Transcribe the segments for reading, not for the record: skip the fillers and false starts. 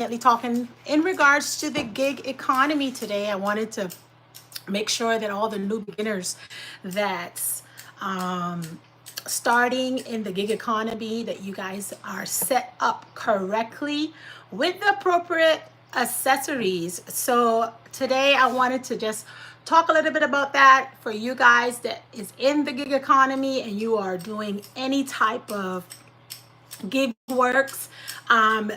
talking in regards to the gig economy today. I wanted to make sure that all the new beginners that's starting in the gig economy, that you guys are set up correctly with the appropriate accessories. So today I wanted to just talk a little bit about that for you guys that is in the gig economy and you are doing any type of gig works,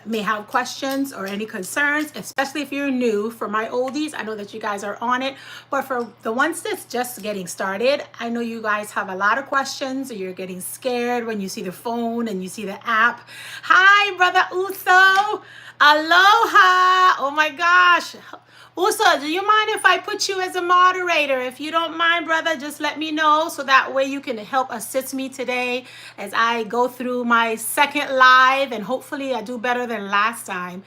may have questions or any concerns, especially if you're new. For my oldies, I know that you guys are on it, but for the ones that's just getting started, I know you guys have a lot of questions, or you're getting scared when you see the phone and you see the app. Hi, brother Uso. Aloha. Oh my gosh. Uso, do you mind if I put you as a moderator? If you don't mind, brother, just let me know so that way you can help assist me today as I go through my second live, and hopefully I do better than last time.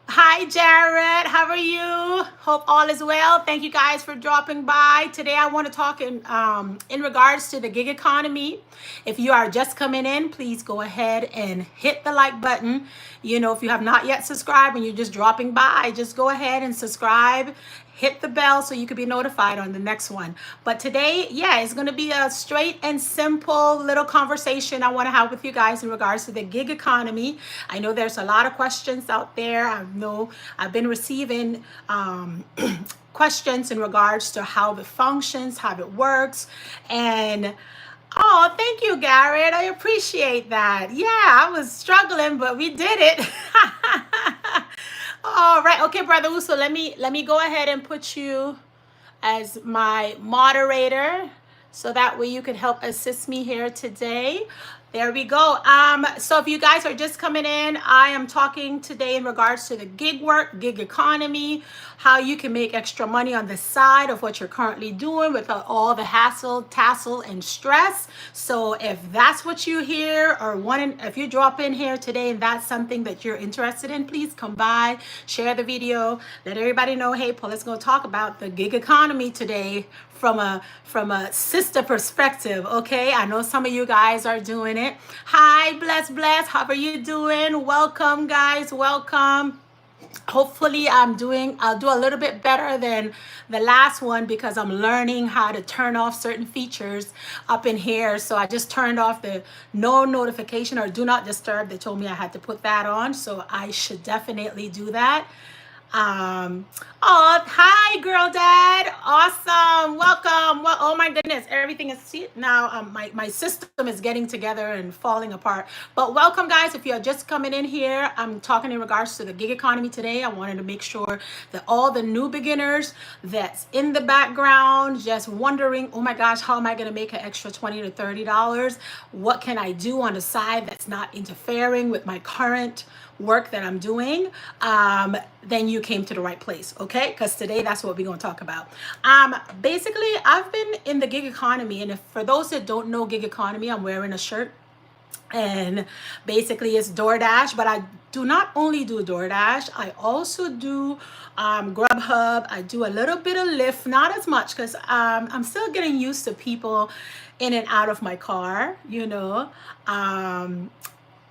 Hi, Jared. How are you? Hope all is well. Thank you guys for dropping by. Today, I want to talk in regards to the gig economy. If you are just coming in, please go ahead and hit the like button. You know, if you have not yet subscribed and you're just dropping by, just go ahead and subscribe. Hit the bell so you can be notified on the next one. But today, yeah, it's going to be a straight and simple little conversation I want to have with you guys in regards to the gig economy. I know there's a lot of questions out there. I know I've been receiving questions in regards to how it functions, how it works, and oh, thank you, Garrett. I appreciate that. Yeah, I was struggling, but we did it. All right. Okay, Brother Uso, let me go ahead and put you as my moderator so that way you can help assist me here today. There we go. So if you guys are just coming in, I am talking today in regards to the gig work, gig economy, how you can make extra money on the side of what you're currently doing without all the hassle, tassel, and stress. So if that's what you hear or if you drop in here today and that's something that you're interested in, please come by, share the video, let everybody know, hey, Paul, let's go talk about the gig economy today from a sister perspective. Okay, I know some of you guys are doing it. Hi, bless, how are you doing? Welcome, guys, welcome. Hopefully I'll do a little bit better than the last one because I'm learning how to turn off certain features up in here. So I just turned off the no notification or do not disturb. They told me I had to put that on, so I should definitely do that. Oh, hi, girl dad. Awesome. Welcome. Well, oh my goodness, everything is now. My system is getting together and falling apart. But welcome, guys. If you're just coming in here, I'm talking in regards to the gig economy today. I wanted to make sure that all the new beginners that's in the background, just wondering, oh my gosh, how am I going to make an extra $20 to $30? What can I do on the side that's not interfering with my current work that I'm doing? Then you came to the right place, okay? Because today that's what we're going to talk about. Basically, I've been in the gig economy, and if for those that don't know gig economy, I'm wearing a shirt, and basically it's DoorDash, but I do not only do DoorDash, I also do Grubhub. I do a little bit of Lyft, not as much because I'm still getting used to people in and out of my car, you know.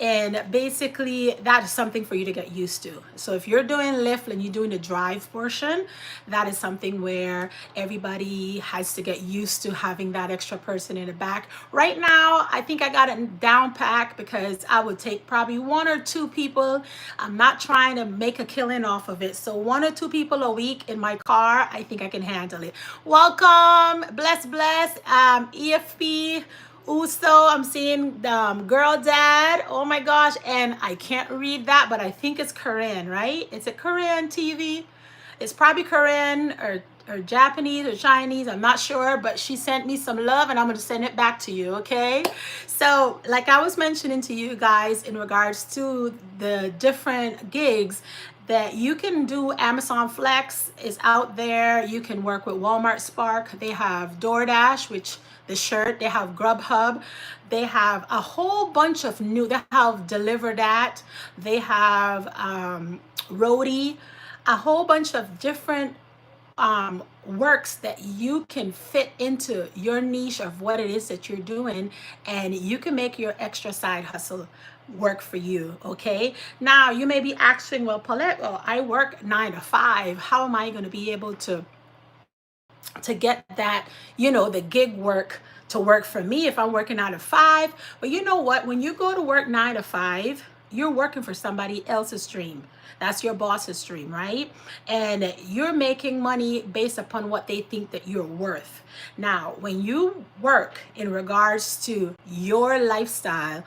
And basically, that is something for you to get used to. So if you're doing Lyft and you're doing the drive portion, that is something where everybody has to get used to having that extra person in the back. Right now, I think I got it down pack because I would take probably one or two people. I'm not trying to make a killing off of it. So one or two people a week in my car, I think I can handle it. Welcome, bless, EFP. Uso, I'm seeing girl dad. Oh my gosh, and I can't read that, but I think it's Korean, right? Is it Korean TV? It's probably Korean or Japanese or Chinese. I'm not sure, but she sent me some love and I'm going to send it back to you, okay? So like I was mentioning to you guys in regards to the different gigs that you can do. Amazon Flex is out there. You can work with Walmart Spark. They have DoorDash, which the shirt. They have Grubhub. They have a whole bunch of they have Deliver That. They have Roadie. A whole bunch of different works that you can fit into your niche of what it is that you're doing, and you can make your extra side hustle work for you. Okay, now you may be asking, well, Paulette, well, I work 9 to 5, how am I going to be able to get that, the gig work to work for me if I'm working 9 to 5? But you know what? When you go to work 9 to 5, you're working for somebody else's dream. That's your boss's dream, right? And you're making money based upon what they think that you're worth. Now, when you work in regards to your lifestyle,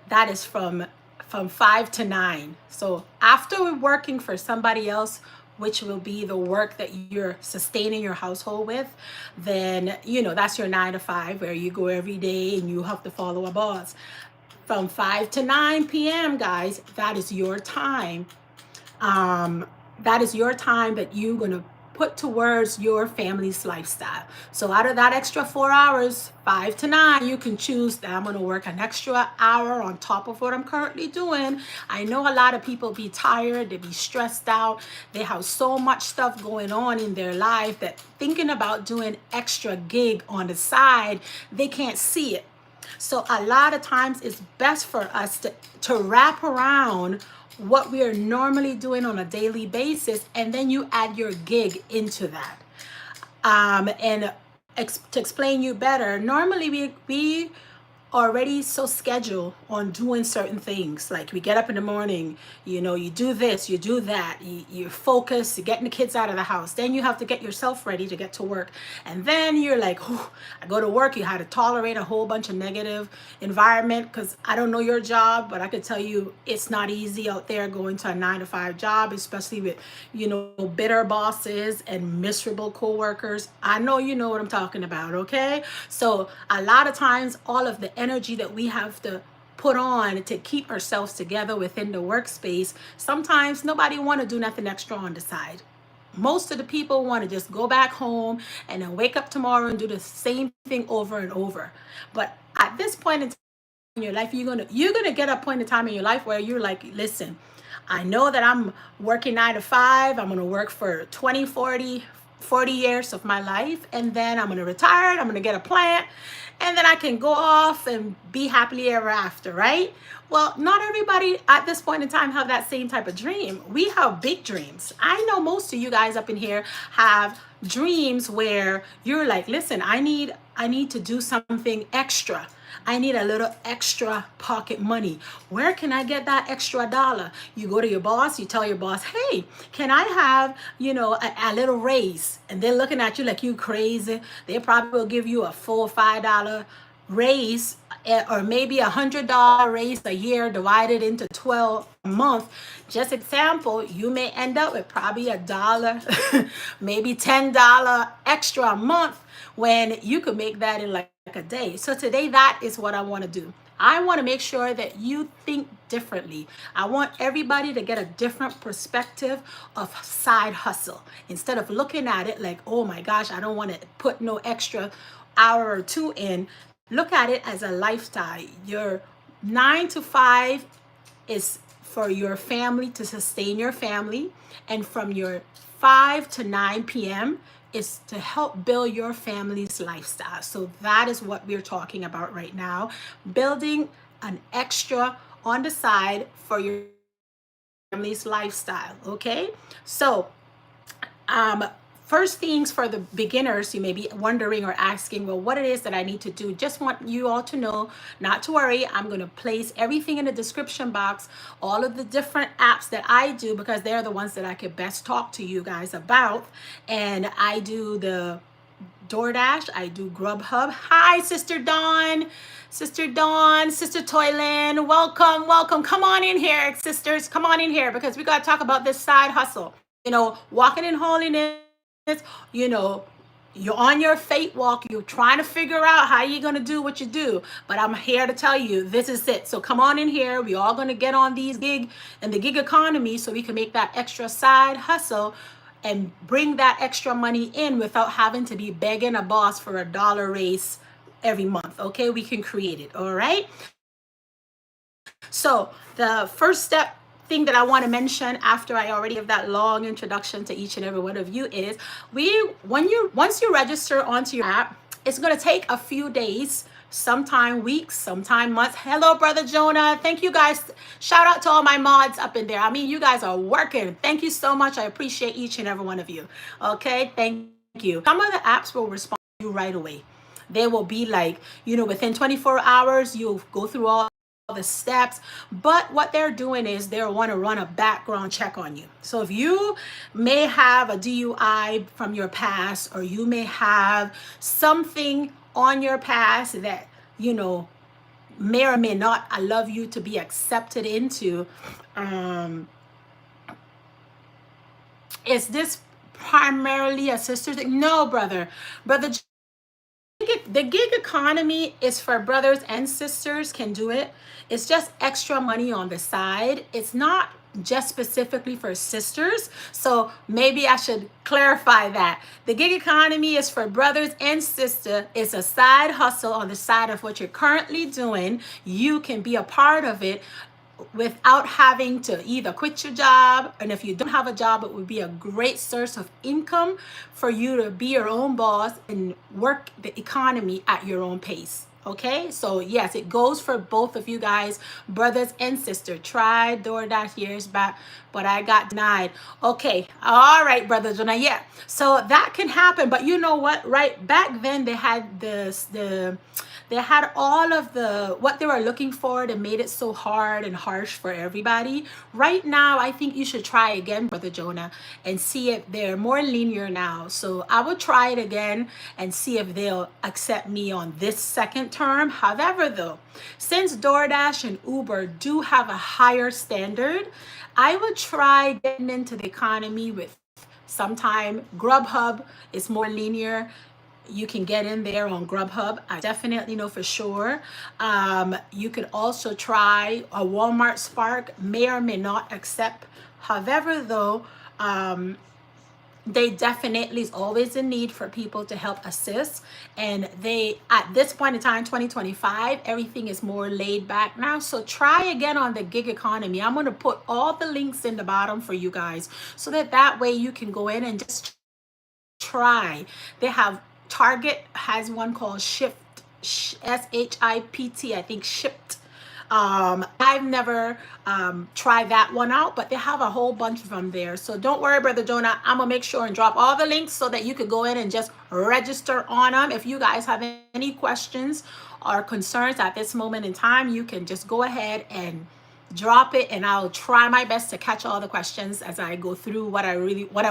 that is from 5 to 9. So after we're working for somebody else, which will be the work that you're sustaining your household with, then that's your 9 to 5, where you go every day and you have to follow a boss. From 5 to 9 p.m., guys, that is your time. That is your time that you're gonna put towards your family's lifestyle. So out of that extra 4 hours, 5 to 9, you can choose that I'm gonna work an extra hour on top of what I'm currently doing. I know a lot of people be tired, they be stressed out, they have so much stuff going on in their life that thinking about doing extra gig on the side, they can't see it. So a lot of times it's best for us to wrap around what we are normally doing on a daily basis, and then you add your gig into that. And to explain you better, normally we already so scheduled on doing certain things. Like we get up in the morning, you do this, you do that, you focus, you're getting the kids out of the house, then you have to get yourself ready to get to work, and then you're like, I go to work. You had to tolerate a whole bunch of negative environment, because I don't know your job, but I could tell you it's not easy out there going to a 9 to 5 job, especially with bitter bosses and miserable coworkers. I know you know what I'm talking about. Okay, so a lot of times all of the energy that we have to put on to keep ourselves together within the workspace, sometimes nobody want to do nothing extra on the side. Most of the people want to just go back home and then wake up tomorrow and do the same thing over and over. But at this point in time in your life, you're gonna get a point in time in your life where you're like, listen, I know that I'm working 9 to 5. I'm gonna work for 20, 40 years of my life, and then I'm going to retire, I'm going to get a plant, and then I can go off and be happily ever after, right? Well, not everybody at this point in time have that same type of dream. We have big dreams. I know most of you guys up in here have dreams where you're like, listen, I need to do something extra. I need a little extra pocket money. Where can I get that extra dollar? You go to your boss, you tell your boss, hey, can I have, a little raise? And they're looking at you like you crazy. They probably will give you a full $5 raise, or maybe $100 raise a year divided into 12 a month. Just example, you may end up with probably $1, maybe $10 extra a month, when you could make that in like a day. So today, that is what I want to do. I want to make sure that you think differently. I want everybody to get a different perspective of side hustle. Instead of looking at it like, oh my gosh, I don't want to put no extra hour or two in. Look at it as a lifestyle. Your 9 to 5 is for your family, to sustain your family. And from your 5 to 9 p.m. is to help build your family's lifestyle. So that is what we're talking about right now. Building an extra on the side for your family's lifestyle. Okay. So, first things for the beginners, you may be wondering or asking, well, what it is that I need to do. Just want you all to know, not to worry. I'm going to place everything in the description box, all of the different apps that I do, because they're the ones that I could best talk to you guys about. And I do the DoorDash, I do Grubhub. Hi, Sister Dawn, Sister Toyland. Welcome. Come on in here, sisters. Come on in here, because we got to talk about this side hustle. Walking in holiness. You're on your faith walk. You're trying to figure out how you're going to do what you do. But I'm here to tell you, this is it. So come on in here. We all going to get on these gig and the gig economy, so we can make that extra side hustle and bring that extra money in without having to be begging a boss for $1 raise every month. Okay, we can create it. All right. So the first step thing that I want to mention after I already give that long introduction to each and every one of you is once you register onto your app, it's going to take a few days, sometime weeks, sometime months. Hello, Brother Jonah. Thank you guys. Shout out to all my mods up in there. I mean, you guys are working. Thank you so much. I appreciate each and every one of you. Okay, thank you. Some of the apps will respond to you right away. They will be like, within 24 hours, you'll go through all the steps, but what they're doing is they want to run a background check on you. So if you may have a DUI from your past, or you may have something on your past that may or may not allow you to be accepted into, is this primarily a sister thing? No, brother the gig economy is for brothers and sisters can do it. It's just extra money on the side. It's not just specifically for sisters. So maybe I should clarify that. The gig economy is for brothers and sisters. It's a side hustle on the side of what you're currently doing. You can be a part of it without having to either quit your job, and if you don't have a job, it would be a great source of income for you to be your own boss and work the economy at your own pace. Okay, so yes, it goes for both of you guys, brothers and sisters. Tried DoorDash years back, but I got denied. Okay, all right, Brother Jonah. Yeah, so that can happen, but you know what? Right back then, they had they had all of what they were looking for. They made it so hard and harsh for everybody. Right now, I think you should try again, Brother Jonah, and see if they're more linear now. So I would try it again and see if they'll accept me on this second term. However, though, since DoorDash and Uber do have a higher standard, I would try getting into the economy with sometime Grubhub is more linear. You can get in there on Grubhub. I definitely know for sure. You could also try a Walmart Spark, may or may not accept. However, though, they definitely is always in need for people to help assist. And they, at this point in time, 2025, everything is more laid back now. So try again on the gig economy. I'm going to put all the links in the bottom for you guys so that way you can go in and just try. They have Target has one called Shift, SHIPT, I think Shipped. I've never tried that one out, but they have a whole bunch of them there. So don't worry, Brother Jonah. I'm gonna make sure and drop all the links so that you can go in and just register on them. If you guys have any questions or concerns at this moment in time, you can just go ahead and drop it, and I'll try my best to catch all the questions as I go through what I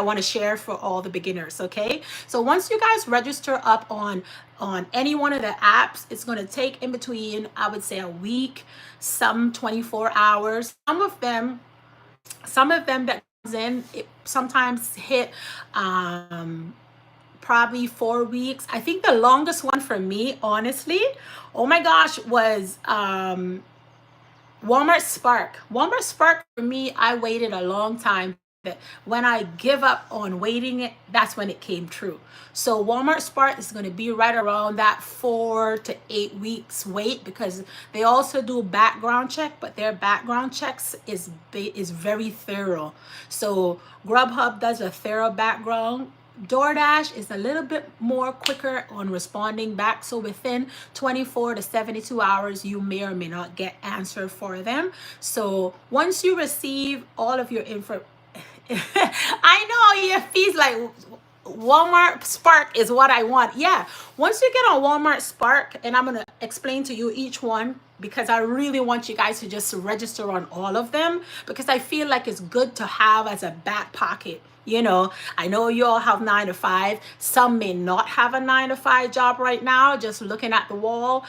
want to share for all the beginners. Okay, so once you guys register up on any one of the apps, it's going to take in between, I would say, a week, some 24 hours. Some of them that comes in, it sometimes hit probably 4 weeks. I think the longest one for me, honestly, oh my gosh, was Walmart Spark. Walmart Spark for me, I waited a long time. But when I give up on waiting it, that's when it came true. So Walmart Spark is going to be right around that 4 to 8 weeks wait, because they also do background check, but their background checks is very thorough. So Grubhub does a thorough background. DoorDash is a little bit more quicker on responding back. So within 24 to 72 hours, you may or may not get answer for them. So once you receive all of your info, I know feels like Walmart Spark is what I want. Yeah, once you get on Walmart Spark, and I'm going to explain to you each one, because I really want you guys to just register on all of them, because I feel like it's good to have as a back pocket. I know you all have 9 to 5. Some may not have a 9 to 5 job right now, just looking at the wall.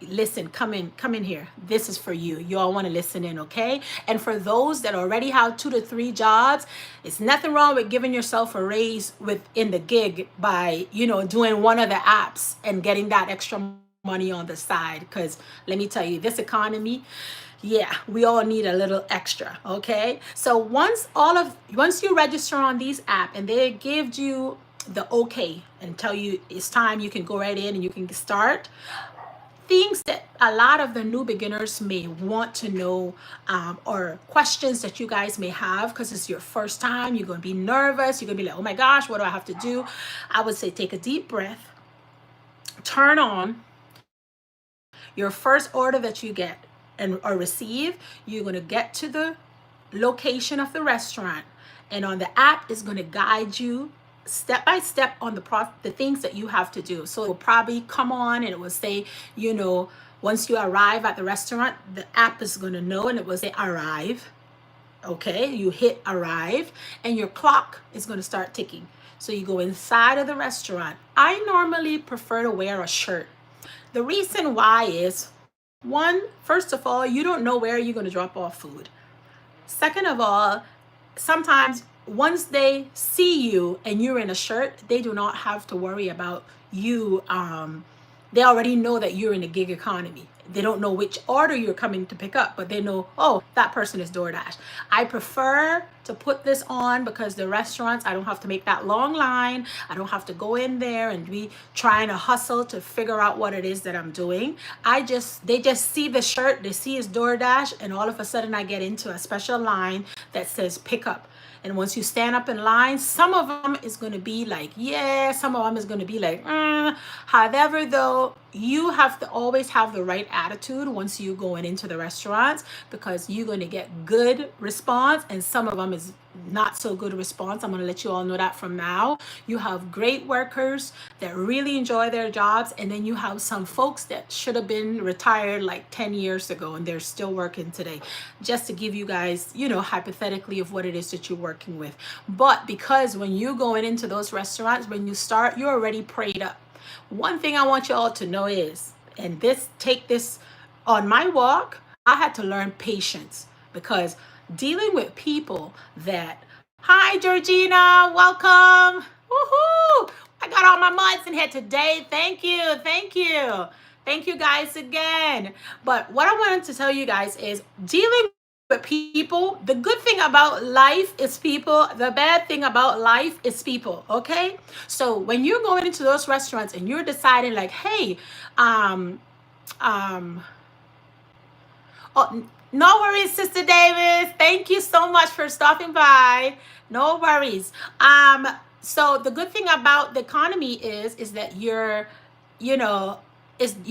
Listen, come in here. This is for you. You all want to listen in, okay? And for those that already have 2 to 3 jobs, it's nothing wrong with giving yourself a raise within the gig by, doing one of the apps and getting that extra money on the side. Because let me tell you, this economy, yeah, we all need a little extra, okay? So once you register on these apps and they give you the okay and tell you it's time, you can go right in and you can start. things that a lot of the new beginners may want to know, or questions that you guys may have because it's your first time. You're going to be nervous. You're going to be like, oh my gosh, what do I have to do? I would say take a deep breath, turn on your first order that you get and or receive. You're going to get to the location of the restaurant, and on the app is going to guide you step by step on the things that you have to do. So it will probably come on and it will say, once you arrive at the restaurant, the app is going to know, and it will say arrive. Okay, you hit arrive and your clock is going to start ticking. So you go inside of the restaurant. I normally prefer to wear a shirt. The reason why is, one, first of all, you don't know where you're going to drop off food. Second of all, sometimes once they see you and you're in a shirt, they do not have to worry about you. They already know that you're in the gig economy. They don't know which order you're coming to pick up, but they know, oh, that person is DoorDash. I prefer to put this on because the restaurants, I don't have to make that long line. I don't have to go in there and be trying to hustle to figure out what it is that I'm doing. They just see the shirt, they see it's DoorDash, and all of a sudden I get into a special line that says pick up. And once you stand up in line, some of them is going to be like, yeah, some of them is going to be like, However, though, you have to always have the right attitude once you going into the restaurants, because you're going to get good response, and some of them is not so good response. I'm going to let you all know that from now. You have great workers that really enjoy their jobs, and then you have some folks that should have been retired like 10 years ago and they're still working today. Just to give you guys, hypothetically of what it is that you're working with. But because when you're going into those restaurants, when you start, you're already prayed up. One thing I want you all to know is, and take this on my walk, I had to learn patience, because dealing with people that, hi Georgina, welcome. Woohoo! I got all my mods in here today. Thank you. Thank you guys again. But what I wanted to tell you guys is, dealing with people, the good thing about life is people. The bad thing about life is people, okay? So when you're going into those restaurants and you're deciding like, hey, oh, no worries, Sister Davis. Thank you so much for stopping by. No worries. So the good thing about the economy is that you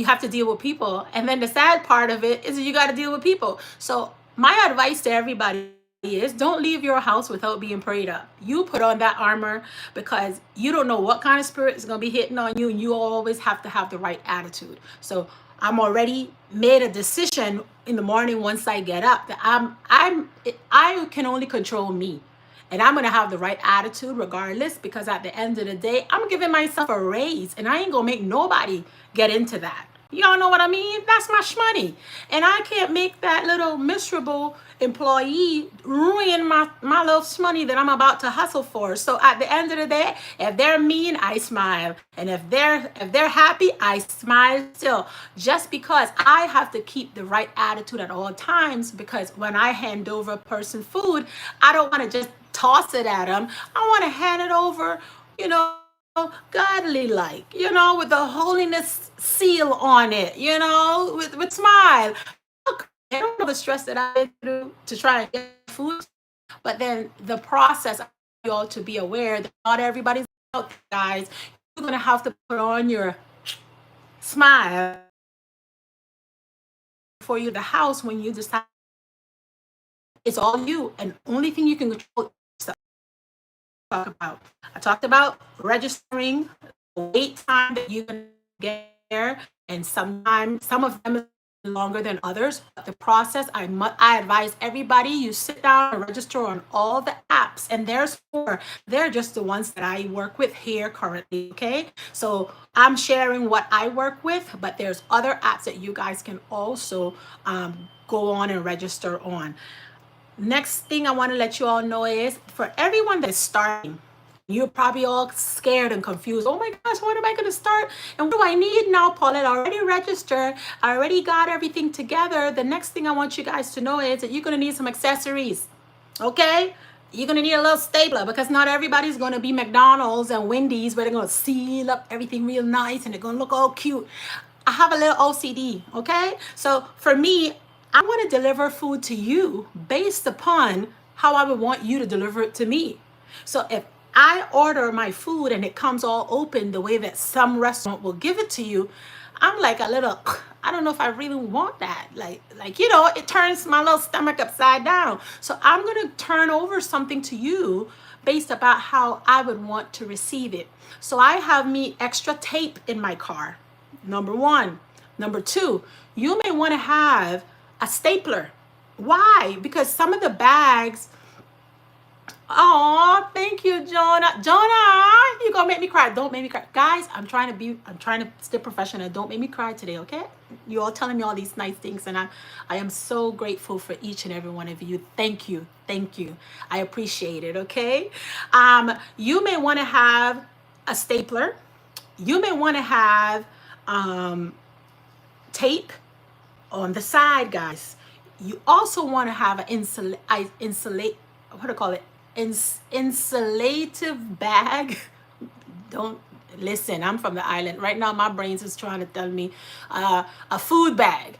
have to deal with people. And then the sad part of it is you got to deal with people. So my advice to everybody is, don't leave your house without being prayed up. You put on that armor, because you don't know what kind of spirit is going to be hitting on you, and you always have to have the right attitude. So I'm already made a decision in the morning once I get up that I can only control me, and I'm gonna have the right attitude regardless, because at the end of the day, I'm giving myself a raise, and I ain't gonna make nobody get into that. Y'all know what I mean? That's my shmoney, and I can't make that little miserable employee ruin my little shmoney that I'm about to hustle for. So at the end of the day, if they're mean, I smile, and if they're happy, I smile still. Just because I have to keep the right attitude at all times, because when I hand over a person food, I don't want to just toss it at them. I want to hand it over, godly like, with the holiness seal on it, with smile. I don't know the stress that I went through to try and get food, but then the process, I want you all to be aware that not everybody's out there, guys. You're gonna have to put on your smile for you the house when you decide it's all you, and only thing you can control is I talked about registering, the wait time that you can get there, and sometimes some of them is longer than others. But the process, I advise everybody, you sit down and register on all the apps, and they're just the ones that I work with here currently. Okay, so I'm sharing what I work with, but there's other apps that you guys can also go on and register on. Next thing I want to let you all know is, for everyone that's starting, you're probably all scared and confused. Oh my gosh, what am I going to start? And what do I need now, Paulette? I already registered. I already got everything together. The next thing I want you guys to know is that you're going to need some accessories. Okay? You're going to need a little stapler, because not everybody's going to be McDonald's and Wendy's where they're going to seal up everything real nice and they're going to look all cute. I have a little OCD, okay? So for me, I want to deliver food to you based upon how I would want you to deliver it to me. So if I order my food and it comes all open the way that some restaurant will give it to you, I'm like a little, I don't know if I really want that. Like, you know, it turns my little stomach upside down. So I'm going to turn over something to you based about how I would want to receive it. So I have me extra tape in my car. Number one. Number two, you may want to have a stapler. Why? Because some of the bags. Oh, thank you, Jonah. Jonah, you gonna make me cry. Don't make me cry. Guys, I'm trying to stay professional. Don't make me cry today, okay? You all telling me all these nice things, and I am so grateful for each and every one of you. Thank you. Thank you. I appreciate it, okay? You may want to have a stapler. You may want to have tape on the side, guys. You also want to have an insulative bag. Don't listen, I'm from the island right now. My brains is trying to tell me a food bag.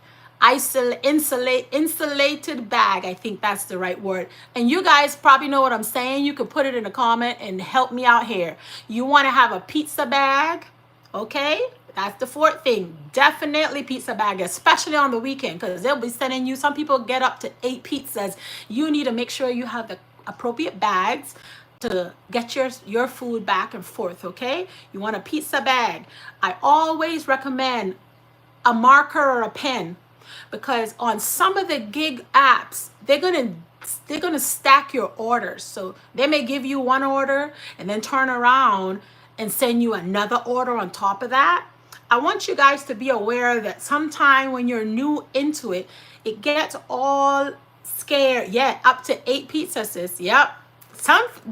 Insulated bag, I think that's the right word. And you guys probably know what I'm saying. You could put it in a comment and help me out here. You want to have a pizza bag, okay? That's the fourth thing. Definitely pizza bag, especially on the weekend, because they'll be sending you, some people get up to 8 pizzas. You need to make sure you have the appropriate bags to get your food back and forth, okay? You want a pizza bag. I always recommend a marker or a pen, because on some of the gig apps, they're gonna stack your orders. So they may give you one order and then turn around and send you another order on top of that. I want you guys to be aware that sometime when you're new into it, it gets all scared. Yeah, up to 8 pizzas, sis. Yep.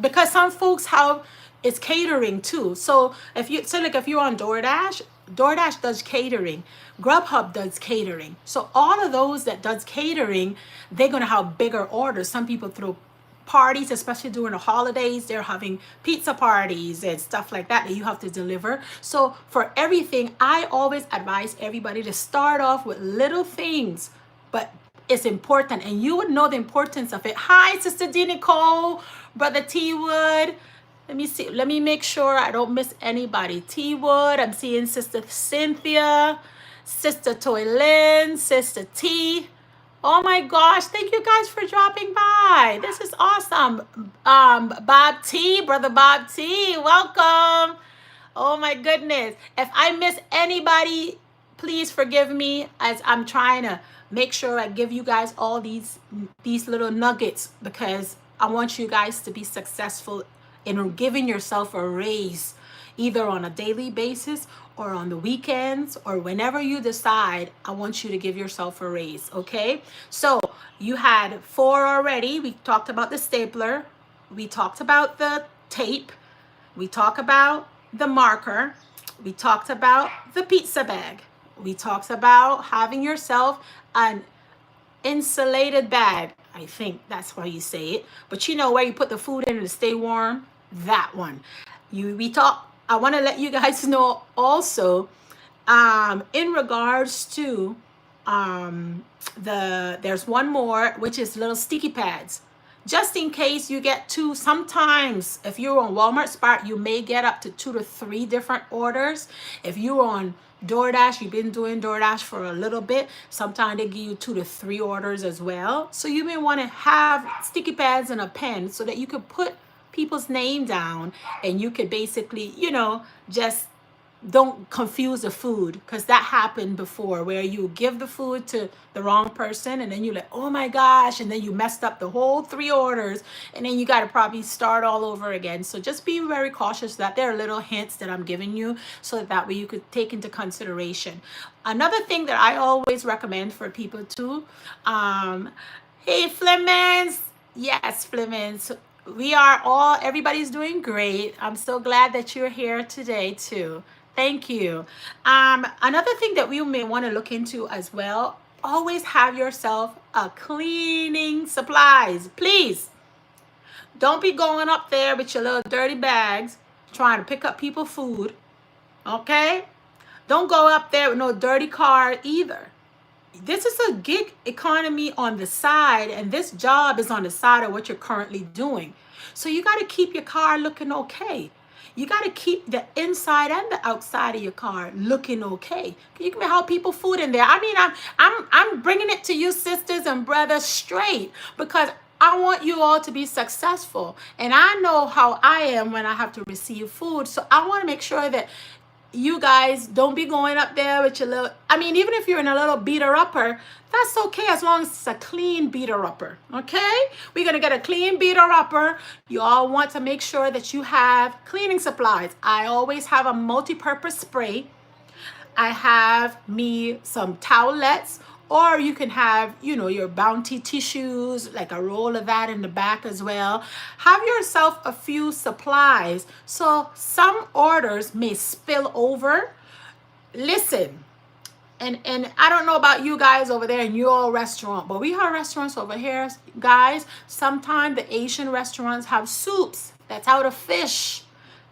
Because some folks have, it's catering too. So if you're on DoorDash, DoorDash does catering. Grubhub does catering. So all of those that does catering, they're gonna have bigger orders. Some people throw parties, especially during the holidays. They're having pizza parties and stuff like that you have to deliver. So for everything, I always advise everybody to start off with little things, but it's important, and you would know the importance of it. Hi, Sister D. Nicole, Brother T. Wood. Let me see. Let me make sure I don't miss anybody. T. Wood. I'm seeing Sister Cynthia, Sister Toylin, Sister T. Oh my gosh, thank you guys for dropping by. This is awesome. Bob T, Brother Bob T, welcome. Oh my goodness. If I miss anybody, please forgive me, as I'm trying to make sure I give you guys all these little nuggets, because I want you guys to be successful in giving yourself a raise, either on a daily basis or on the weekends, or whenever you decide. I want you to give yourself a raise, okay? So you had 4 already. We talked about the stapler. We talked about the tape. We talked about the marker. We talked about the pizza bag. We talked about having yourself an insulated bag. I think that's why you say it. But you know where you put the food in to stay warm? That one. I want to let you guys know also, in regards to there's one more, which is little sticky pads. Just in case you get 2, sometimes if you're on Walmart Spot, you may get up to 2 to 3 different orders. If you're on DoorDash, you've been doing DoorDash for a little bit, sometimes they give you 2 to 3 orders as well. So you may want to have sticky pads and a pen so that you could put people's name down, and you could basically, just don't confuse the food, because that happened before where you give the food to the wrong person, and then you're like, oh my gosh, and then you messed up the whole 3 orders, and then you got to probably start all over again. So just be very cautious that there are little hints that I'm giving you, so that way you could take into consideration. Another thing that I always recommend for people too, hey Flemens, yes Flemens, everybody's doing great. I'm so glad that you're here today too. Thank you. Another thing that we may want to look into as well, always have yourself a cleaning supplies. Please don't be going up there with your little dirty bags trying to pick up people's food. Okay? Don't go up there with no dirty car either. This is a gig economy on the side, and this job is on the side of what you're currently doing. So you got to keep your car looking okay. You got to keep the inside and the outside of your car looking okay. You can help people food in there. I mean, I'm bringing it to you, sisters and brothers, straight, because I want you all to be successful. And I know how I am when I have to receive food. So I want to make sure that you guys don't be going up there with your little, I mean, even if you're in a little beater upper, that's okay as long as it's a clean beater upper. Okay, we're gonna get a clean beater upper. You all want to make sure that you have cleaning supplies. I always have a multi-purpose spray. I have me some towelettes, or you can have, you know, your Bounty tissues, like a roll of that in the back as well. Have yourself a few supplies. So some orders may spill over. Listen, and I don't know about you guys over there in your restaurant, but we have restaurants over here, guys. Sometimes the Asian restaurants have soups that's out of fish,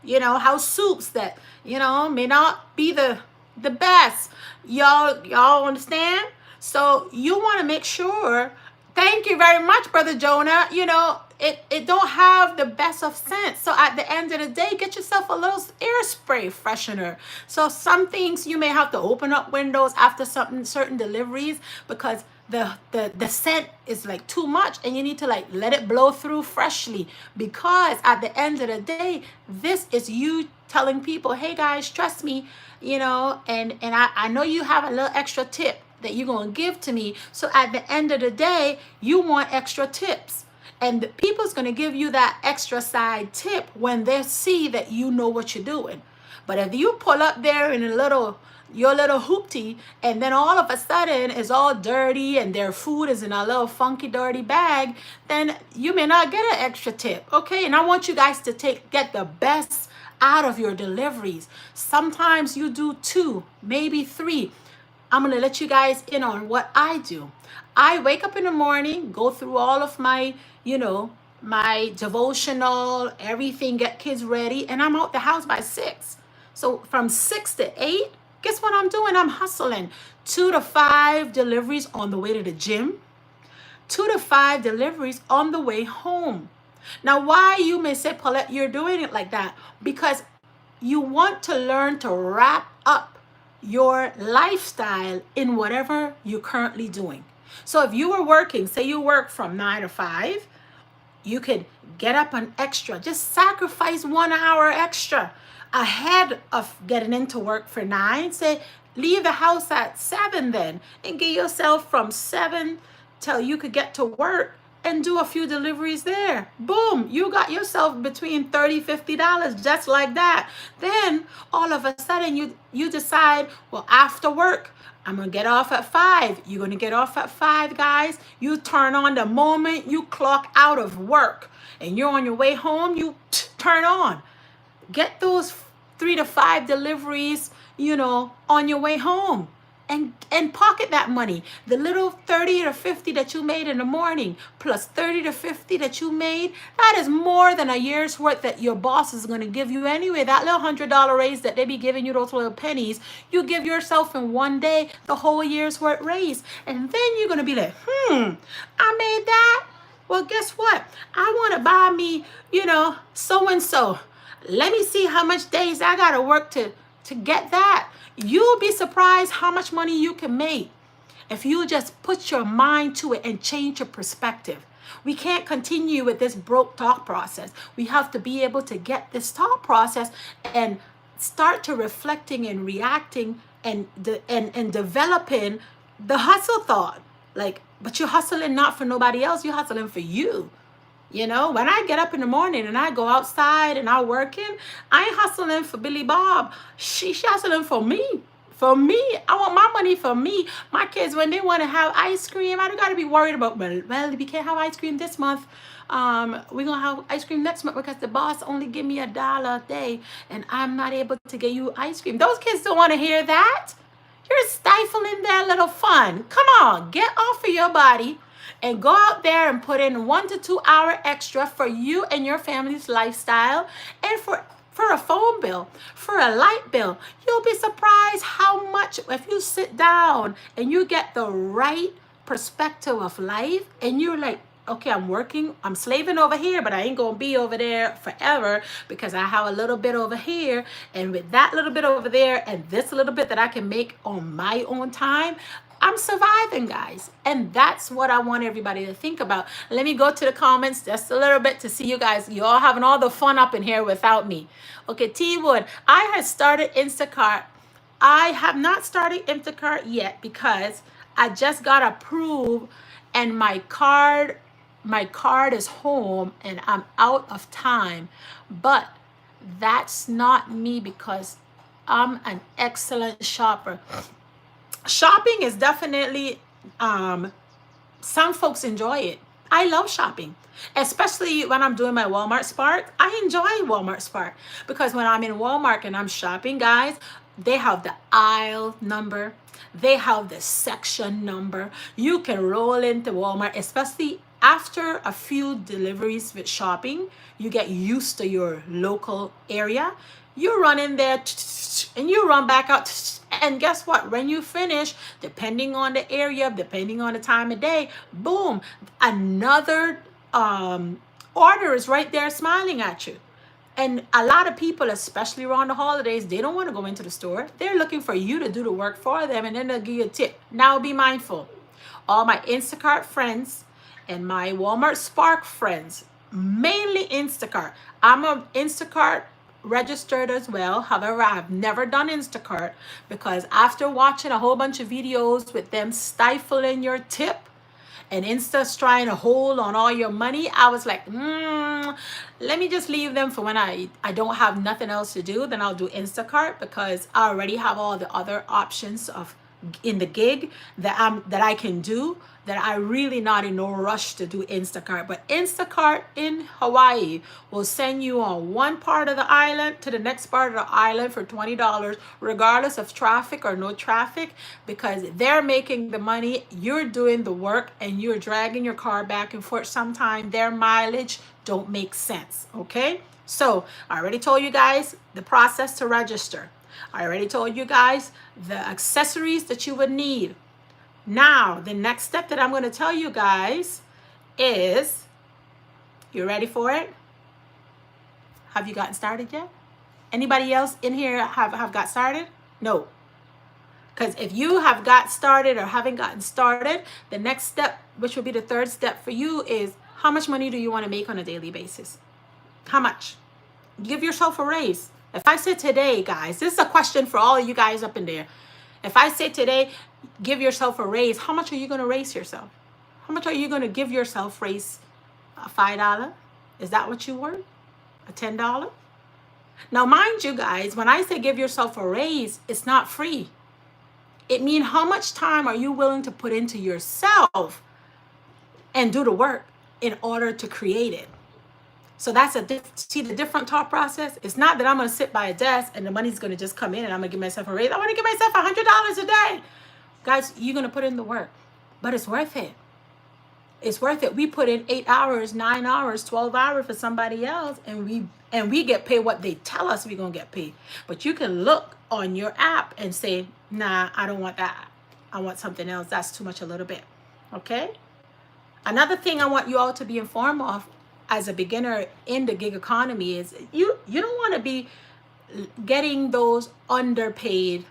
you know, house soups that, you know, may not be the best. Y'all understand? So you want to make sure, thank you very much, Brother Jonah, you know, it don't have the best of scent. So at the end of the day, get yourself a little air spray freshener. So some things you may have to open up windows after certain deliveries, because the scent is like too much, and you need to like let it blow through freshly, because at the end of the day, this is you telling people, hey guys, trust me, you know, and I know you have a little extra tip that you're going to give to me. So at the end of the day, you want extra tips. And the people's going to give you that extra side tip when they see that you know what you're doing. But if you pull up there in your little hoopty, and then all of a sudden it's all dirty and their food is in a little funky, dirty bag, then you may not get an extra tip. Okay. And I want you guys to get the best out of your deliveries. Sometimes you do 2, maybe 3. I'm going to let you guys in on what I do. I wake up in the morning, go through all of my, you know, my devotional, everything, get kids ready, and I'm out the house by 6. So from 6 to 8, guess what I'm doing? I'm hustling. 2 to 5 deliveries on the way to the gym. 2 to 5 deliveries on the way home. Now, why, you may say, Paulette, you're doing it like that? Because you want to learn to wrap up your lifestyle in whatever you're currently doing. So if you were working, say you work from 9 to 5, you could get up an extra, just sacrifice 1 hour extra ahead of getting into work for 9. Say, leave the house at 7 then, and get yourself from 7 till you could get to work and do a few deliveries there. Boom, you got yourself between $30, $50 just like that. Then all of a sudden you decide, well, after work, I'm gonna get off at 5. You're gonna get off at 5, guys. You turn on the moment you clock out of work and you're on your way home, you turn on. Get those 3 to 5 deliveries, you know, on your way home. And pocket that money. The little 30 to 50 that you made in the morning plus 30 to 50 that you made, that is more than a year's worth that your boss is going to give you anyway. That little $100 raise that they be giving you, those little pennies, you give yourself in one day the whole year's worth raise. And then you're going to be like, I made that. Well, guess what? I want to buy me, you know, so-and-so. Let me see how much days I got to work to get that. You'll be surprised how much money you can make if you just put your mind to it and change your perspective. We can't continue with this broke talk process. We have to be able to get this thought process and start to reflecting and reacting and developing the hustle thought. Like, but you're hustling not for nobody else. You're hustling for you. You know, when I get up in the morning and I go outside and I'm working, I ain't hustling for Billy Bob. She's hustling for me. For me. I want my money for me. My kids, when they want to have ice cream, I don't got to be worried about, well, we can't have ice cream this month. We're going to have ice cream next month because the boss only give me $1 a day and I'm not able to get you ice cream. Those kids don't want to hear that. You're stifling their little fun. Come on, get off of your body and go out there and put in 1 to 2 hours extra for you and your family's lifestyle and for a phone bill, for a light bill. You'll be surprised how much, if you sit down and you get the right perspective of life, and you're like, okay, I'm working, I'm slaving over here, but I ain't gonna be over there forever, because I have a little bit over here, and with that little bit over there and this little bit that I can make on my own time, I'm surviving, guys. And that's what I want everybody to think about. Let me go to the comments just a little bit to see you guys. You all having all the fun up in here without me. Okay, T Wood, I had started Instacart. I have not started Instacart yet because I just got approved, and my card is home and I'm out of time. But that's not me, because I'm an excellent shopper. Shopping is definitely, some folks enjoy it. I love shopping, especially when I'm doing my Walmart Spark. I enjoy Walmart Spark because when I'm in Walmart and I'm shopping, guys, they have the aisle number, they have the section number. You can roll into Walmart, especially after a few deliveries with shopping. You get used to your local area. You run in there and you run back out, and guess what? When you finish, depending on the area, depending on the time of day, boom, another order is right there smiling at you. And a lot of people, especially around the holidays, they don't want to go into the store. They're looking for you to do the work for them, and then they'll give you a tip. Now be mindful. All my Instacart friends and my Walmart Spark friends, mainly Instacart. I'm a Instacart registered as well. However, I've never done Instacart because after watching a whole bunch of videos with them stifling your tip and Insta's trying to hold on all your money, I was like, let me just leave them for when I don't have nothing else to do. Then I'll do Instacart, because I already have all the other options of in the gig that I can do, that I really not in no rush to do Instacart. But Instacart in Hawaii will send you on one part of the island to the next part of the island for $20, regardless of traffic or no traffic, because they're making the money, you're doing the work, and you're dragging your car back and forth. Sometimes their mileage don't make sense. Okay, so I already told you guys the process to register. I already told you guys the accessories that you would need. Now, the next step that I'm going to tell you guys is, you ready for it? Have you gotten started yet? Anybody else in here have got started? No. Because if you have got started or haven't gotten started, the next step, which will be the third step for you, is how much money do you want to make on a daily basis? How much? Give yourself a raise. If I say today, guys, this is a question for all of you guys up in there. If I say today, give yourself a raise, how much are you going to raise yourself? How much are you going to give yourself raise? A $5? Is that what you worth? A $10? Now, mind you guys, when I say give yourself a raise, it's not free. It means how much time are you willing to put into yourself and do the work in order to create it. So that's see the different thought process. It's not that I'm going to sit by a desk and the money's going to just come in and I'm going to give myself a raise. I want to give myself $100 a day. Guys, you're going to put in the work, but it's worth it. It's worth it. We put in 8 hours, 9 hours, 12 hours for somebody else, and we get paid what they tell us we're going to get paid. But you can look on your app and say, nah, I don't want that. I want something else. That's too much a little bit. Okay? Another thing I want you all to be informed of as a beginner in the gig economy is you don't want to be getting those underpaid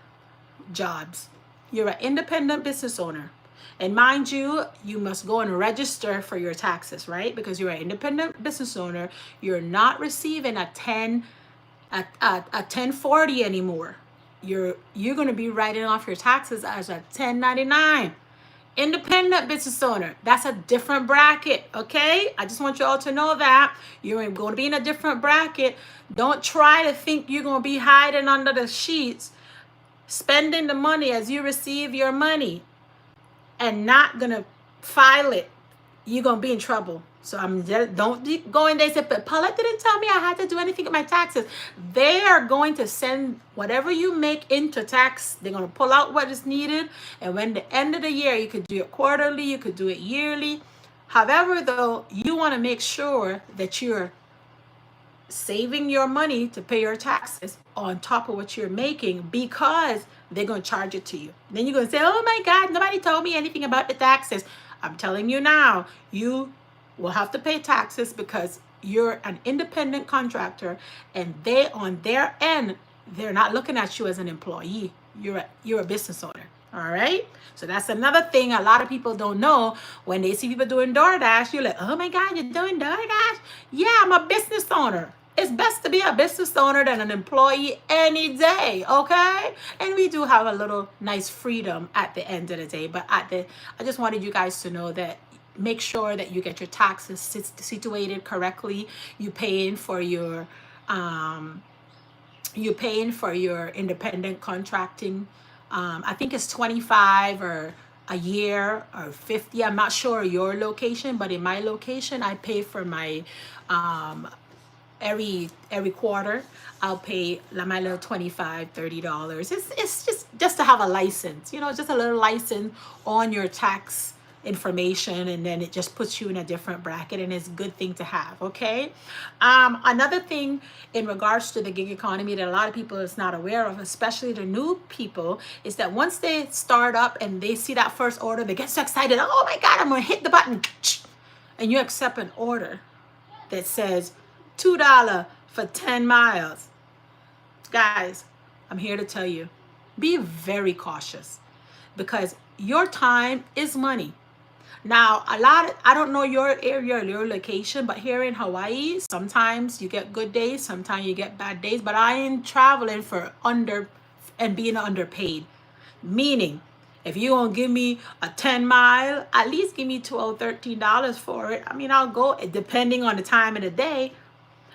jobs. You're an independent business owner. And mind you, you must go and register for your taxes, right? Because you're an independent business owner. You're not receiving a 1040 anymore. You're going to be writing off your taxes as a 1099. Independent business owner, that's a different bracket, okay? I just want you all to know that you're going to be in a different bracket. Don't try to think you're going to be hiding under the sheets, spending the money as you receive your money and not going to file it. You're going to be in trouble. So don't go in there and say, but Paulette didn't tell me I had to do anything with my taxes. They are going to send whatever you make into tax. They're going to pull out what is needed. And when the end of the year, you could do it quarterly, you could do it yearly. However, though, you want to make sure that you're saving your money to pay your taxes on top of what you're making, because they're going to charge it to you. Then you're going to say, oh my God, nobody told me anything about the taxes. I'm telling you now, you will have to pay taxes because you're an independent contractor, and they, on their end, they're not looking at you as an employee. You're a business owner. All right. So that's another thing a lot of people don't know. When they see people doing DoorDash, you're like, oh my God, you're doing DoorDash? Yeah, I'm a business owner. It's best to be a business owner than an employee any day, okay? And we do have a little nice freedom at the end of the day. But I just wanted you guys to know that make sure that you get your taxes situated correctly. Um, you're paying for your independent contracting. I think it's 25 or a year or 50. I'm not sure your location, but in my location, I pay for my um, every quarter. I'll pay my little $25, $30. It's just to have a license, just a little license on your tax information, and then it just puts you in a different bracket, and it's a good thing to have. Okay. Another thing in regards to the gig economy that a lot of people is not aware of, especially the new people, is that once they start up and they see that first order, they get so excited. Oh my God, I'm gonna hit the button, and you accept an order that says $2 for 10 miles. Guys, I'm here to tell you, be very cautious, because your time is money. Now, I don't know your area or your location, but here in Hawaii, sometimes you get good days, sometimes you get bad days, but I ain't traveling for under and being underpaid. Meaning, if you're going to give me a 10 mile, at least give me $12, $13 for it. I mean, I'll go depending on the time of the day.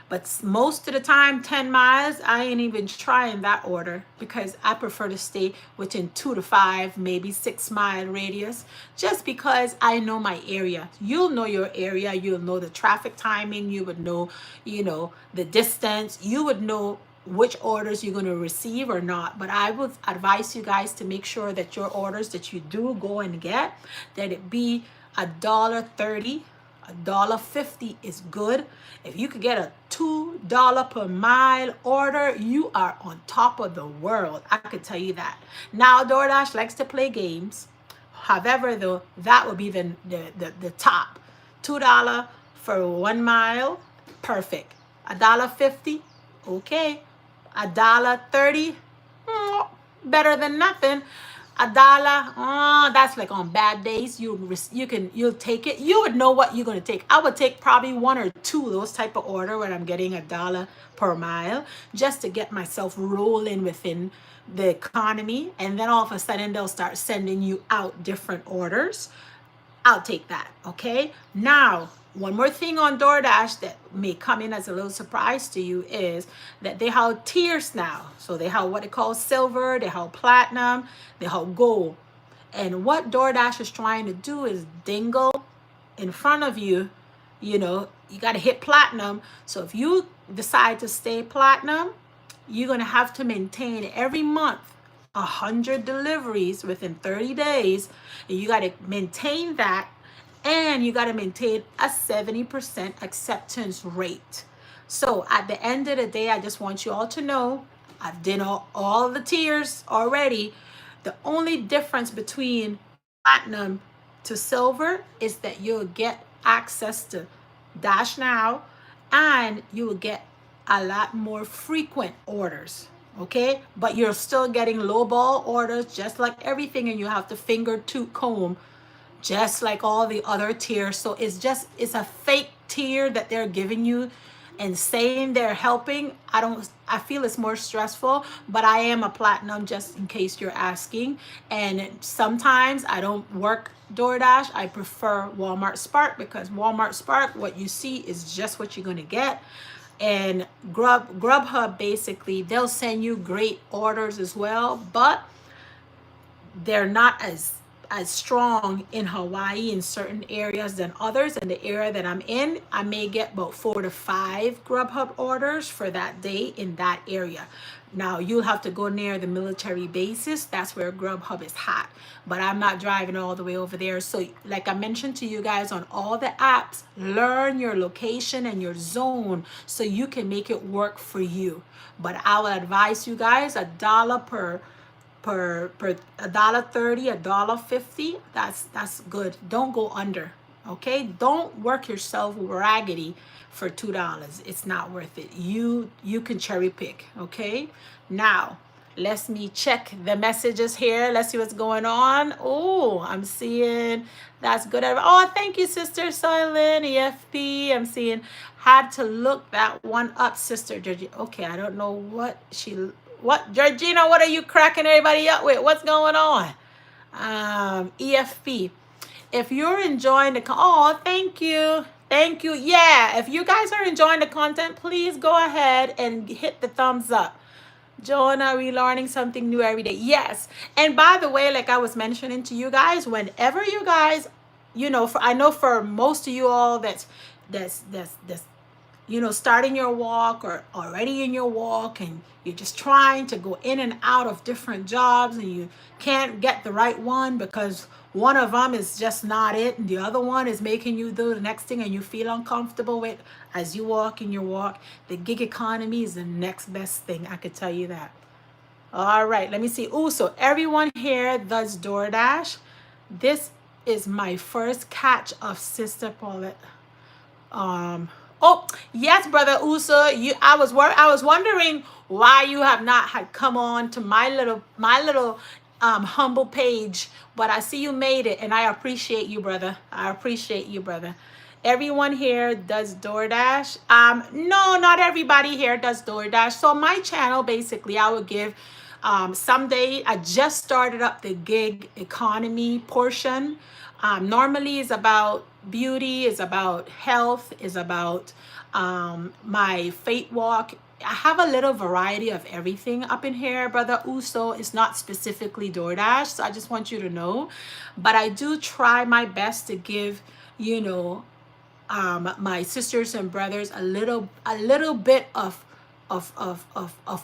But most of the time, 10 miles, I ain't even trying that order, because I prefer to stay within 2 to 5, maybe 6 mile radius, just because I know my area. You'll know your area. You'll know the traffic timing. You would know, the distance. You would know which orders you're going to receive or not. But I would advise you guys to make sure that your orders that you do go and get, that it be $1.30. $1.50 is good. If you could get a $2 per mile order, you are on top of the world. I could tell you that. Now, DoorDash likes to play games. However, though, that would be the top. $2 for 1 mile, perfect. $1.50, okay. $1.30, better than nothing. $1, that's like on bad days. You'll take it. You would know what you're gonna take. I would take probably 1 or 2 of those type of order when I'm getting $1 per mile, just to get myself rolling within the economy. And then all of a sudden they'll start sending you out different orders. I'll take that. Okay. Now, one more thing on DoorDash that may come in as a little surprise to you is that they have tiers now. So they have what they call silver, they have platinum, they have gold. And what DoorDash is trying to do is dingle in front of you. You got to hit platinum. So if you decide to stay platinum, you're going to have to maintain every month 100 deliveries within 30 days. And you got to maintain that. And you got to maintain a 70% acceptance rate. So at the end of the day, I just want you all to know, I've done all the tiers already. The only difference between platinum to silver is that you'll get access to Dash Now, and you will get a lot more frequent orders. Okay, but you're still getting lowball orders, just like everything, and you have to finger tooth comb, just like all the other tiers. So it's a fake tier that they're giving you and saying they're helping. I feel it's more stressful, but I am a platinum, just in case you're asking. And sometimes I don't work DoorDash. I prefer Walmart Spark, because Walmart Spark, what you see is just what you're going to get. And Grubhub, basically, they'll send you great orders as well, but they're not as as strong in Hawaii in certain areas than others. In the area that I'm in, I may get about 4 to 5 Grubhub orders for that day in that area. Now you'll have to go near the military bases. That's where Grubhub is hot. But I'm not driving all the way over there. So like I mentioned to you guys on all the apps, learn your location and your zone so you can make it work for you. But I will advise you guys $1 per $1.30, $1.50. That's good. Don't go under. Okay, don't work yourself raggedy for $2. It's not worth it. You can cherry pick. Okay, now let me check the messages here. Let's see what's going on. Oh, I'm seeing that's good. Oh, thank you, Sister Soylent EFP. I'm seeing had to look that one up, Sister Georgie. Okay, I don't know what Georgina, what are you cracking everybody up with? What's going on? EFP. If you're enjoying the thank you. Thank you. Yeah, if you guys are enjoying the content, please go ahead and hit the thumbs up. Jonah, we learning something new every day. Yes. And by the way, like I was mentioning to you guys, whenever you guys, I know for most of you all that's starting your walk or already in your walk, and you're just trying to go in and out of different jobs, and you can't get the right one because one of them is just not it, and the other one is making you do the next thing and you feel uncomfortable with as you walk in your walk. The gig economy is the next best thing, I could tell you that. All right, let me see. So everyone here does DoorDash. This is my first catch of Sister Paulette. Oh yes, Brother Uso. I was wondering why you have not had come on to my little humble page, but I see you made it, and I appreciate you, brother. I appreciate you, brother. Everyone here does DoorDash. No, not everybody here does DoorDash. So my channel, basically, I would give someday. I just started up the gig economy portion. Normally is about beauty, is about health, is about my faith walk. I have a little variety of everything up in here, Brother Uso. It's not specifically DoorDash, so I just want you to know. But I do try my best to give, my sisters and brothers a little bit of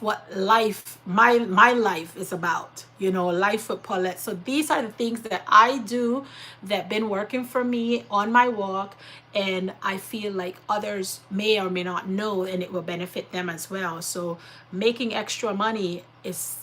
what life, my life is about, life with Paulette. So these are the things that I do that been working for me on my walk, and I feel like others may or may not know, and it will benefit them as well. So making extra money is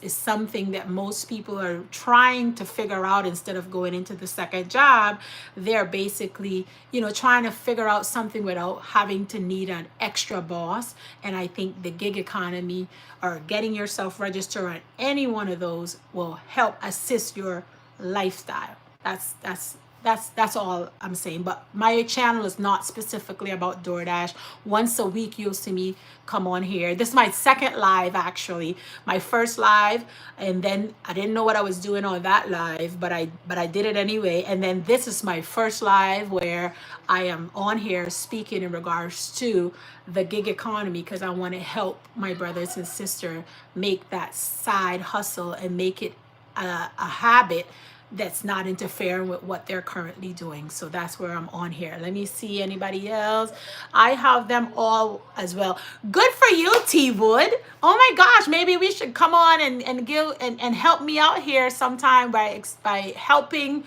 something that most people are trying to figure out. Instead of going into the second job, they're basically, trying to figure out something without having to need an extra boss. And I think the gig economy or getting yourself registered on any one of those will help assist your lifestyle. That's all I'm saying. But my channel is not specifically about DoorDash. Once a week, you'll see me come on here. This is my second live, actually. My first live, and then I didn't know what I was doing on that live, but I did it anyway. And then this is my first live where I am on here speaking in regards to the gig economy, because I want to help my brothers and sisters make that side hustle and make it a habit that's not interfering with what they're currently doing. So that's where I'm on here. Let me see anybody else. I have them all as well. Good for you, T Wood. Oh my gosh, maybe we should come on and give and help me out here sometime by helping,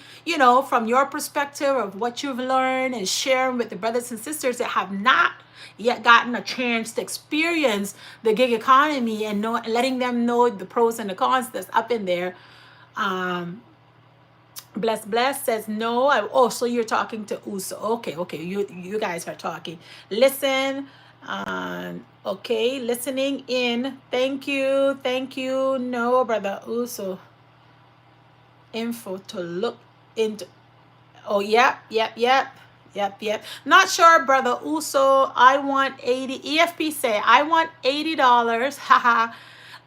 from your perspective of what you've learned, and sharing with the brothers and sisters that have not yet gotten a chance to experience the gig economy, and letting them know the pros and the cons that's up in there. Bless says no. So you're talking to Uso. Okay. You guys are talking. Listen. Okay, listening in. Thank you. No, Brother Uso. Info to look into. Oh, yep. Not sure, Brother Uso. I want 80. EFP say I want $80. Haha,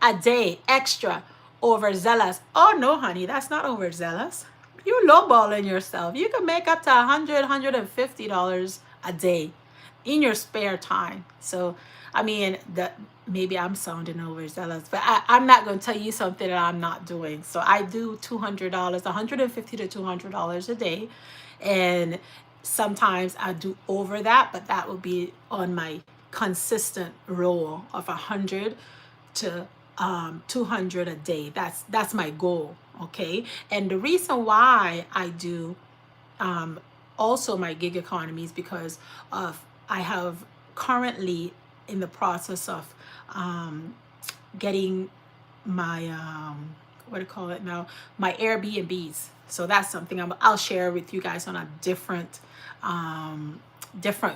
a day extra. Overzealous. Oh no, honey, that's not overzealous. You're lowballing yourself. You can make up to $100, $150 a day in your spare time. So I mean, maybe I'm sounding overzealous, but I'm not going to tell you something that I'm not doing. So I do $200, $150 to $200 a day, and sometimes I do over that, but that would be on my consistent roll of 100 to 200 a day. That's my goal. Okay, and the reason why I do also my gig economy is because of I have currently in the process of getting my what do you call it now, my Airbnbs. So that's something I'll share with you guys on a different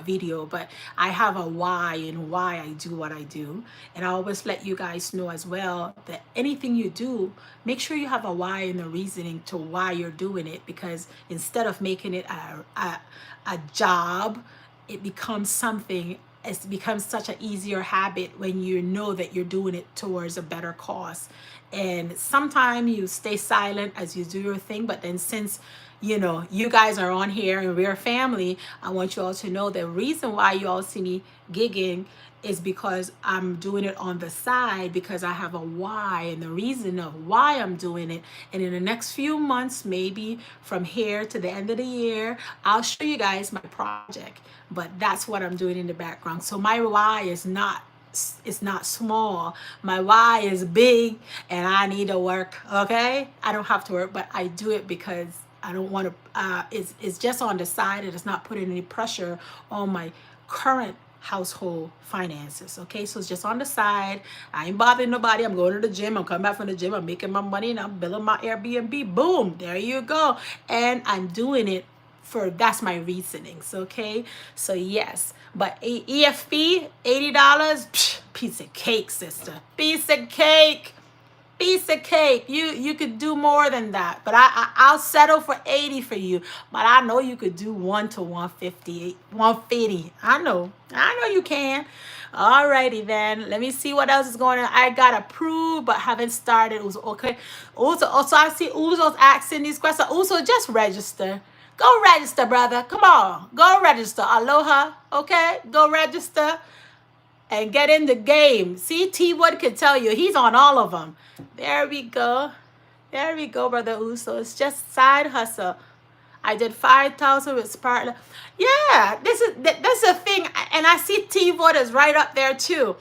video, but I have a why and why I do what I do. And I always let you guys know as well that anything you do, make sure you have a why and the reasoning to why you're doing it, because instead of making it a job, it becomes something, it becomes such an easier habit when you know that you're doing it towards a better cause. And sometimes you stay silent as you do your thing, but then since you guys are on here and we're family, I want you all to know the reason why you all see me gigging is because I'm doing it on the side, because I have a why and the reason of why I'm doing it. And in the next few months, maybe from here to the end of the year, I'll show you guys my project. But that's what I'm doing in the background. So my why is not, it's not small. My why is big, and I need to work. Okay, I don't have to work, but I do it because I don't want to. It's just on the side, and it's not putting any pressure on my current household finances. Okay, so it's just on the side. I ain't bothering nobody. I'm going to the gym. I'm coming back from the gym. I'm making my money, and I'm building my Airbnb. Boom, there you go. And I'm doing it for, that's my reasonings. Okay, so yes, but EFP $80, piece of cake, sister, piece of cake. Piece of cake. You could do more than that, but I'll settle for 80 for you. But I know you could do 1 to 150, 150. I know you can. Alrighty then. Let me see what else is going on. I got approved but haven't started. Okay. Also I see Uzo's asking these questions. Also, just register. Go register, brother. Come on. Go register. Aloha. Okay? Go register and get in the game. See, T Wood could tell you he's on all of them. There we go. There we go, brother Uso. It's just side hustle. I did 5,000 with Spartan. Yeah, that's a thing. And I see T Wood is right up there too.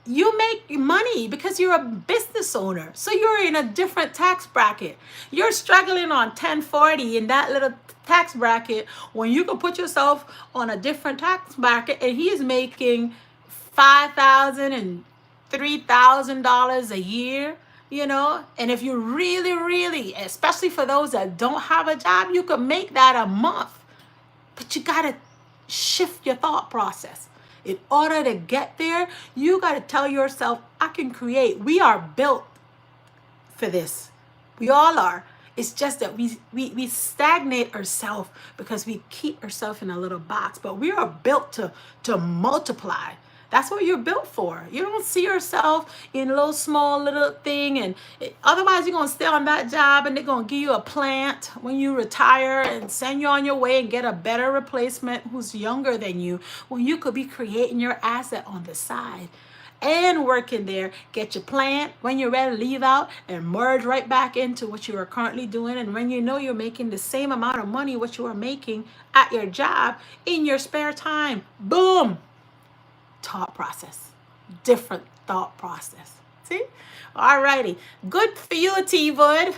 You make money because you're a business owner. So you're in a different tax bracket. You're struggling on 1040 in that little tax bracket when you can put yourself on a different tax bracket, and he's making $5,000 and $3,000 a year, and if you really, especially for those that don't have a job, you could make that a month. But you got to shift your thought process. In order to get there, you got to tell yourself, I can create. We are built for this. We all are. It's just that we stagnate ourselves because we keep ourselves in a little box. But we are built to multiply. That's what you're built for. You don't see yourself in a little small little thing, and otherwise you're going to stay on that job and they're going to give you a plant when you retire and send you on your way and get a better replacement who's younger than you, when you could be creating your asset on the side and working there. Get your plant when you're ready to leave out and merge right back into what you are currently doing. And when you know you're making the same amount of money what you are making at your job in your spare time, boom. Thought process, different thought process. See? Alrighty. Good for you, T-Wood.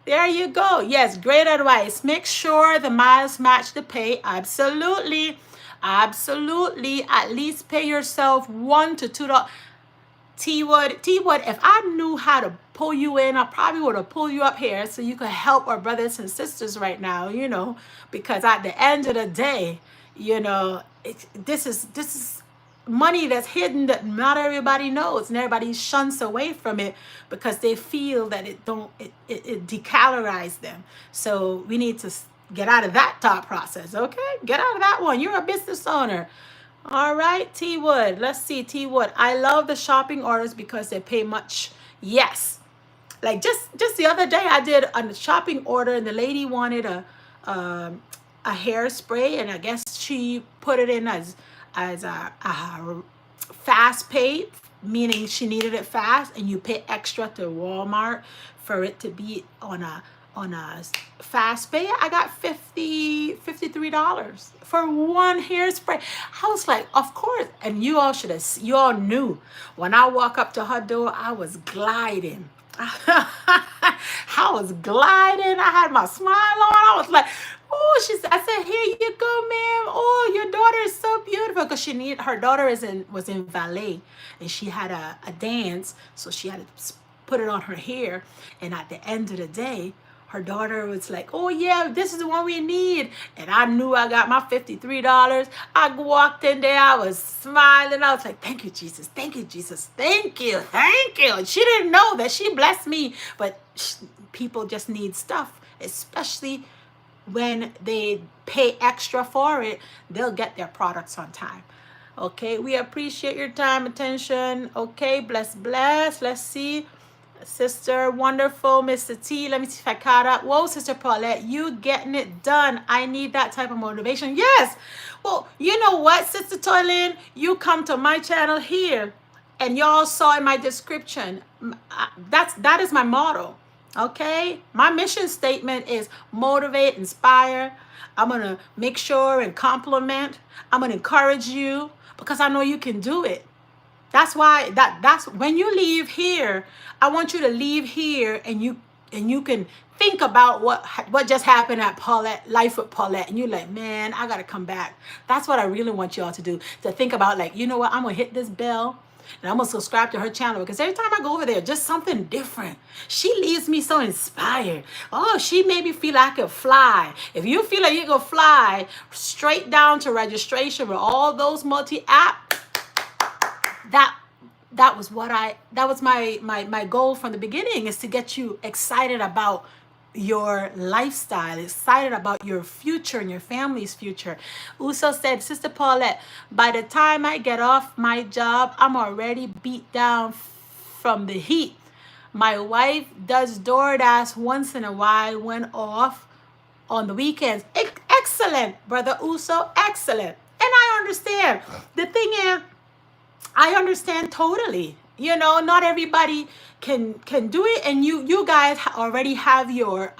There you go. Yes, great advice. Make sure the miles match the pay. Absolutely. At least pay yourself $1 to $2. T-Wood, if I knew how to pull you in, I probably would have pulled you up here so you could help our brothers and sisters right now, because at the end of the day, this is money that's hidden that not everybody knows, and everybody shuns away from it because they feel that it decalorizes them. So we need to get out of that thought process. Okay, get out of that one. You're a business owner. All right, T Wood. Let's see, T Wood. I love the shopping orders because they pay much. Yes, like just the other day I did a shopping order and the lady wanted a hairspray, and I guess she put it in as fast paid, meaning she needed it fast, and you pay extra to Walmart for it to be on a fast pay. I got $53 for one hairspray. I was like, of course. And you all should have, you all knew when I walk up to her door, I was gliding. I was gliding. I had my smile on. I was like, oh, I said, here you go, ma'am. Oh, your daughter is so beautiful. Because her daughter was in ballet, and she had a dance. So she had to put it on her hair. And at the end of the day, her daughter was like, oh yeah, this is the one we need. And I knew I got my $53. I walked in there, I was smiling. I was like, thank you, Jesus. Thank you, Jesus. Thank you. Thank you. And she didn't know that she blessed me. But people just need stuff, especially when they pay extra for it, they'll get their products on time. Okay, we appreciate your time, attention. Okay, bless. Let's see. Sister Wonderful, Mr. T. Let me see if I caught up. Whoa, Sister Paulette, you getting it done. I need that type of motivation. Yes. Well, you know what, Sister Toylin? You come to my channel here, and y'all saw in my description. That is my motto. Okay? My mission statement is motivate, inspire. I'm going to make sure and compliment. I'm going to encourage you because I know you can do it. That's why that's when you leave here, I want you to leave here and you can think about what just happened at Paulette, Life with Paulette, and you're like, man, I gotta come back. That's what I really want y'all to do. To think about, like, you know what, I'm gonna hit this bell and I'm gonna subscribe to her channel, because every time I go over there, just something different. She leaves me so inspired. Oh, she made me feel like I could fly. If you feel like you can fly straight down to registration with all those multi-app, that was my goal from the beginning, is to get you excited about your lifestyle, excited about your future and your family's future. Uso said, Sister Paulette, by the time I get off my job, I'm already beat down from the heat. My wife does DoorDash once in a while when off on the weekends. Excellent, Brother Uso, excellent. And I understand. The thing is, I understand totally. You know, not everybody can do it, and you guys already have your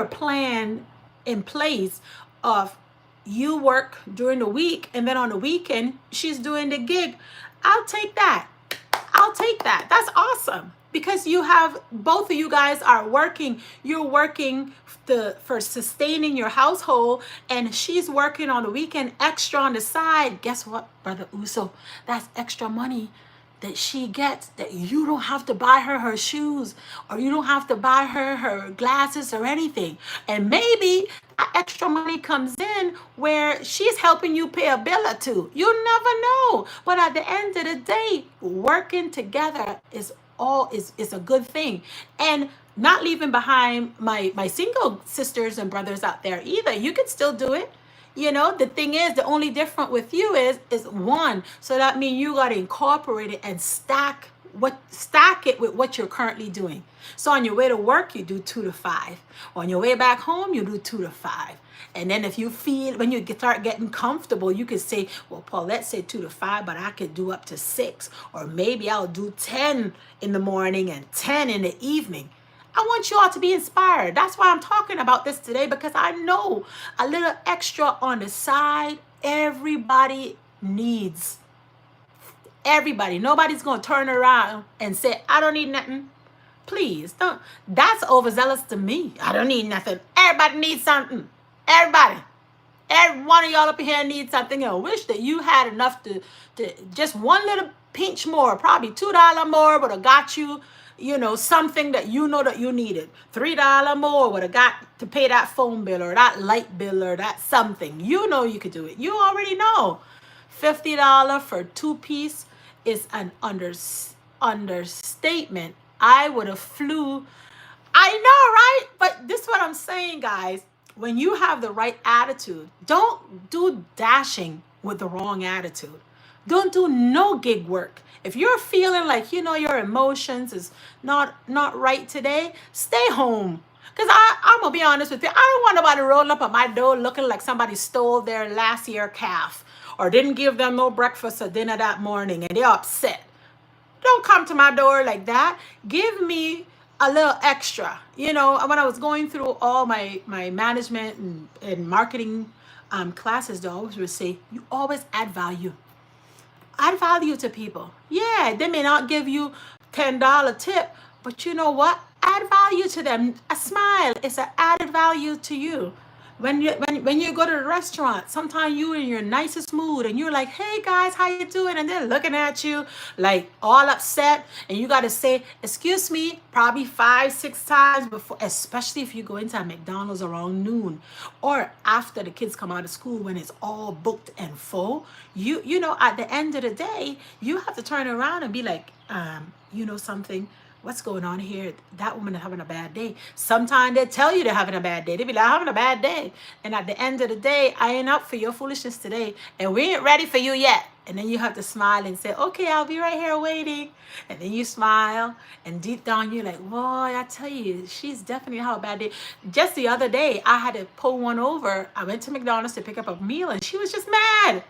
plan in place of you work during the week, and then on the weekend she's doing the gig. I'll take that. That's awesome, because you have, both of you guys are working. You're working for sustaining your household, and she's working on the weekend extra on the side. Guess what, Brother Uso? That's extra money that she gets, that you don't have to buy her shoes, or you don't have to buy her glasses or anything. And maybe that extra money comes in where she's helping you pay a bill or two. You never know. But at the end of the day, working together is a good thing. And not leaving behind my single sisters and brothers out there either. You can still do it. You know, the thing is, the only difference with you is one. So that means you got to incorporate it and stack it with what you're currently doing. So on your way to work, you do 2 to 5. On your way back home, you do 2 to 5. And then if you feel, when you start getting comfortable, you could say, well, Paul, let's say 2 to 5, but I could do up to 6. Or maybe I'll do 10 in the morning and 10 in the evening. I want you all to be inspired. That's why I'm talking about this today, because I know a little extra on the side, everybody needs. Everybody. Nobody's going to turn around and say, I don't need nothing. Please don't. That's overzealous to me. I don't need nothing. Everybody needs something. Everybody. Every one of y'all up here needs something. I wish that you had enough to just one little pinch more, probably $2 more would have got you, something that you know that you needed. $3 more would have got to pay that phone bill or that light bill or that something. You know you could do it. You already know. $50 for 2-piece is an understatement. I would have flew. I know, right? But this is what I'm saying, guys. When you have the right attitude, don't do dashing with the wrong attitude. Don't do no gig work. If you're feeling like, your emotions is not right today, stay home. Because I'm going to be honest with you. I don't want nobody rolling up at my door looking like somebody stole their last year calf. or didn't give them no breakfast or dinner that morning and they're upset. Don't come to my door like that. Give me a little extra. You know, when I was going through all my management and marketing classes, they always would say, you always add value. Add value to people. Yeah, they may not give you $10 tip, but you know what? Add value to them. A smile is an added value to you. When you go to the restaurant, sometimes you in your nicest mood and you're like, hey guys, how you doing? And they're looking at you like all upset, and you got to say, excuse me, probably 5, 6 times before, especially if you go into a McDonald's around noon or after the kids come out of school when it's all booked and full. You know, at the end of the day, you have to turn around and be like, you know something, what's going on here? That woman is having a bad day. Sometimes they tell you they're having a bad day. They be like, I'm having a bad day. And at the end of the day, I ain't up for your foolishness today. And we ain't ready for you yet. And then you have to smile and say, okay, I'll be right here waiting. And then you smile. And deep down, you're like, boy, I tell you, she's definitely having a bad day. Just the other day, I had to pull one over. I went to McDonald's to pick up a meal, and she was just mad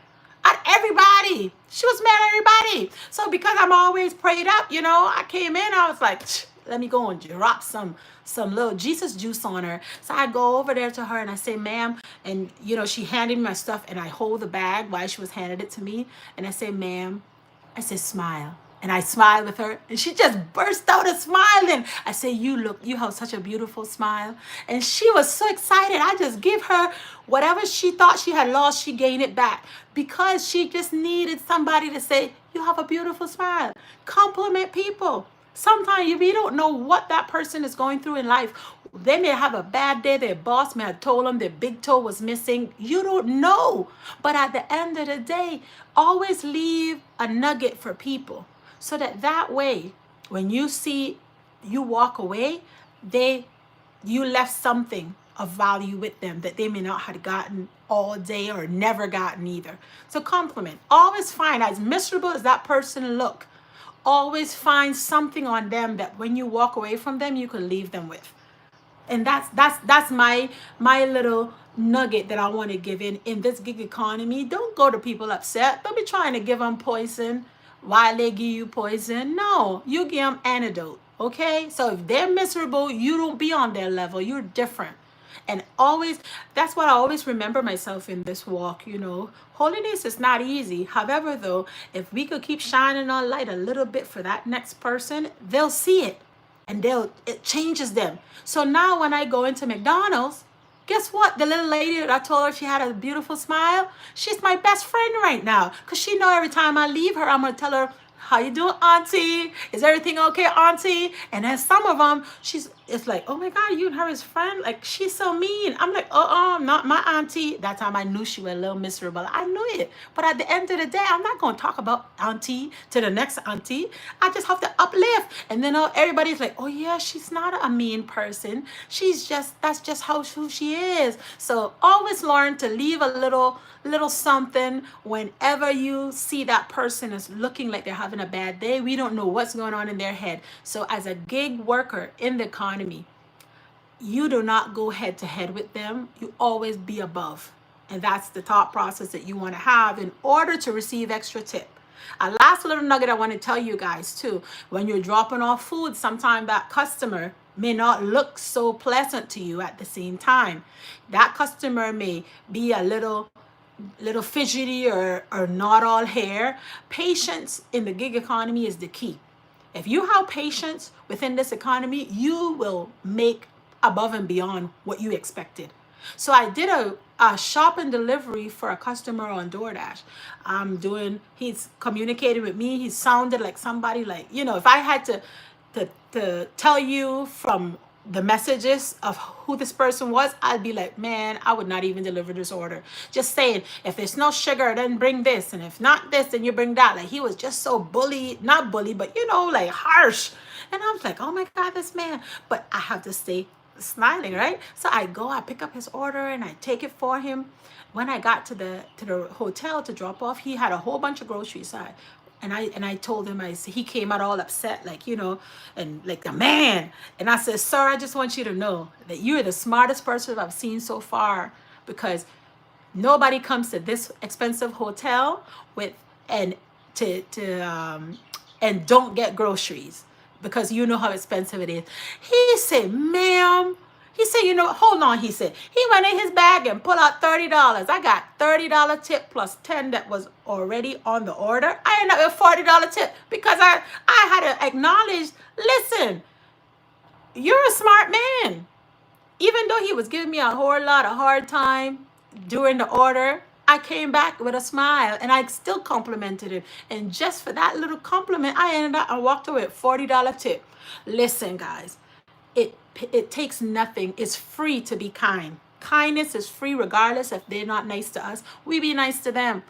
at everybody. She was mad at everybody. So because I'm always prayed up, you know, I came in, I was like, let me go and drop some little Jesus juice on her. So I go over there to her and I say, ma'am, and you know, she handed me my stuff, and I hold the bag while she was handing it to me, and I say, ma'am, I said, smile. And I smiled with her, and she just burst out a smiling. I say, you have such a beautiful smile. And she was so excited. I just give her whatever she thought she had lost, she gained it back, because she just needed somebody to say, you have a beautiful smile. Compliment people. Sometimes you don't know what that person is going through in life. They may have a bad day. Their boss may have told them their big toe was missing. You don't know. But at the end of the day, always leave a nugget for people, so that way, when you see you walk away, you left something of value with them that they may not have gotten all day or never gotten either. So compliment. Always find, as miserable as that person look, always find something on them that when you walk away from them, you can leave them with. And that's my little nugget that I want to give in this gig economy. Don't go to people upset. Don't be trying to give them poison while they give you poison. No, you give them antidote. Okay, so if they're miserable, you don't be on their level. You're different. And always, that's what I always remember myself in this walk. You know, holiness is not easy. However, though, if we could keep shining our light a little bit for that next person, they'll see it, and it changes them. So now when I go into McDonald's, guess what? The little lady that I told her she had a beautiful smile, she's my best friend right now, because she know every time I leave her, I'm going to tell her, how you doing, auntie? Is everything okay, auntie? And then some of them, it's like, oh my God, you and her is friend? Like, she's so mean. I'm like, not my auntie. That time I knew she was a little miserable. I knew it. But at the end of the day, I'm not going to talk about auntie to the next auntie. I just have to uplift. And then everybody's like, oh yeah, she's not a mean person. That's just who she is. So always learn to leave a little something whenever you see that person is looking like they're having a bad day. We don't know what's going on in their head. So as a gig worker in the economy, you do not go head to head with them. You always be above. And that's the thought process that you want to have in order to receive extra tip. A last little nugget I want to tell you guys too. When you're dropping off food, sometimes that customer may not look so pleasant to you at the same time. That customer may be a little fidgety or not all hair. Patience in the gig economy is the key. If you have patience within this economy, you will make above and beyond what you expected. So I did a shop and delivery for a customer on DoorDash. He's communicating with me. He sounded like somebody, like, you know, if I had to tell you from the messages of who this person was, I'd be like, man, I would not even deliver this order. Just saying, if there's no sugar, then bring this. And if not this, then you bring that. Like, he was just so not bully, but you know, like harsh. And I was like, oh my God, this man. But I have to stay smiling, right? So I pick up his order and I take it for him. When I got to the hotel to drop off, he had a whole bunch of groceries. And I told him, he came out all upset, like, you know, and like a man. And I said, sir, I just want you to know that you're the smartest person I've seen so far, because Nobody comes to this expensive hotel with and to and don't get groceries because you know how expensive it is. He said, ma'am, he said, you know, hold on, he said. He went in his bag and pulled out $30. I got $30 tip plus 10 that was already on the order. I ended up with $40 tip because I had to acknowledge, listen, you're a smart man. Even though he was giving me a whole lot of hard time during the order, I came back with a smile and I still complimented him. And just for that little compliment, I walked away with $40 tip. Listen, guys, it takes nothing. It's free to be kind. Kindness is free regardless if they're not nice to us. We be nice to them.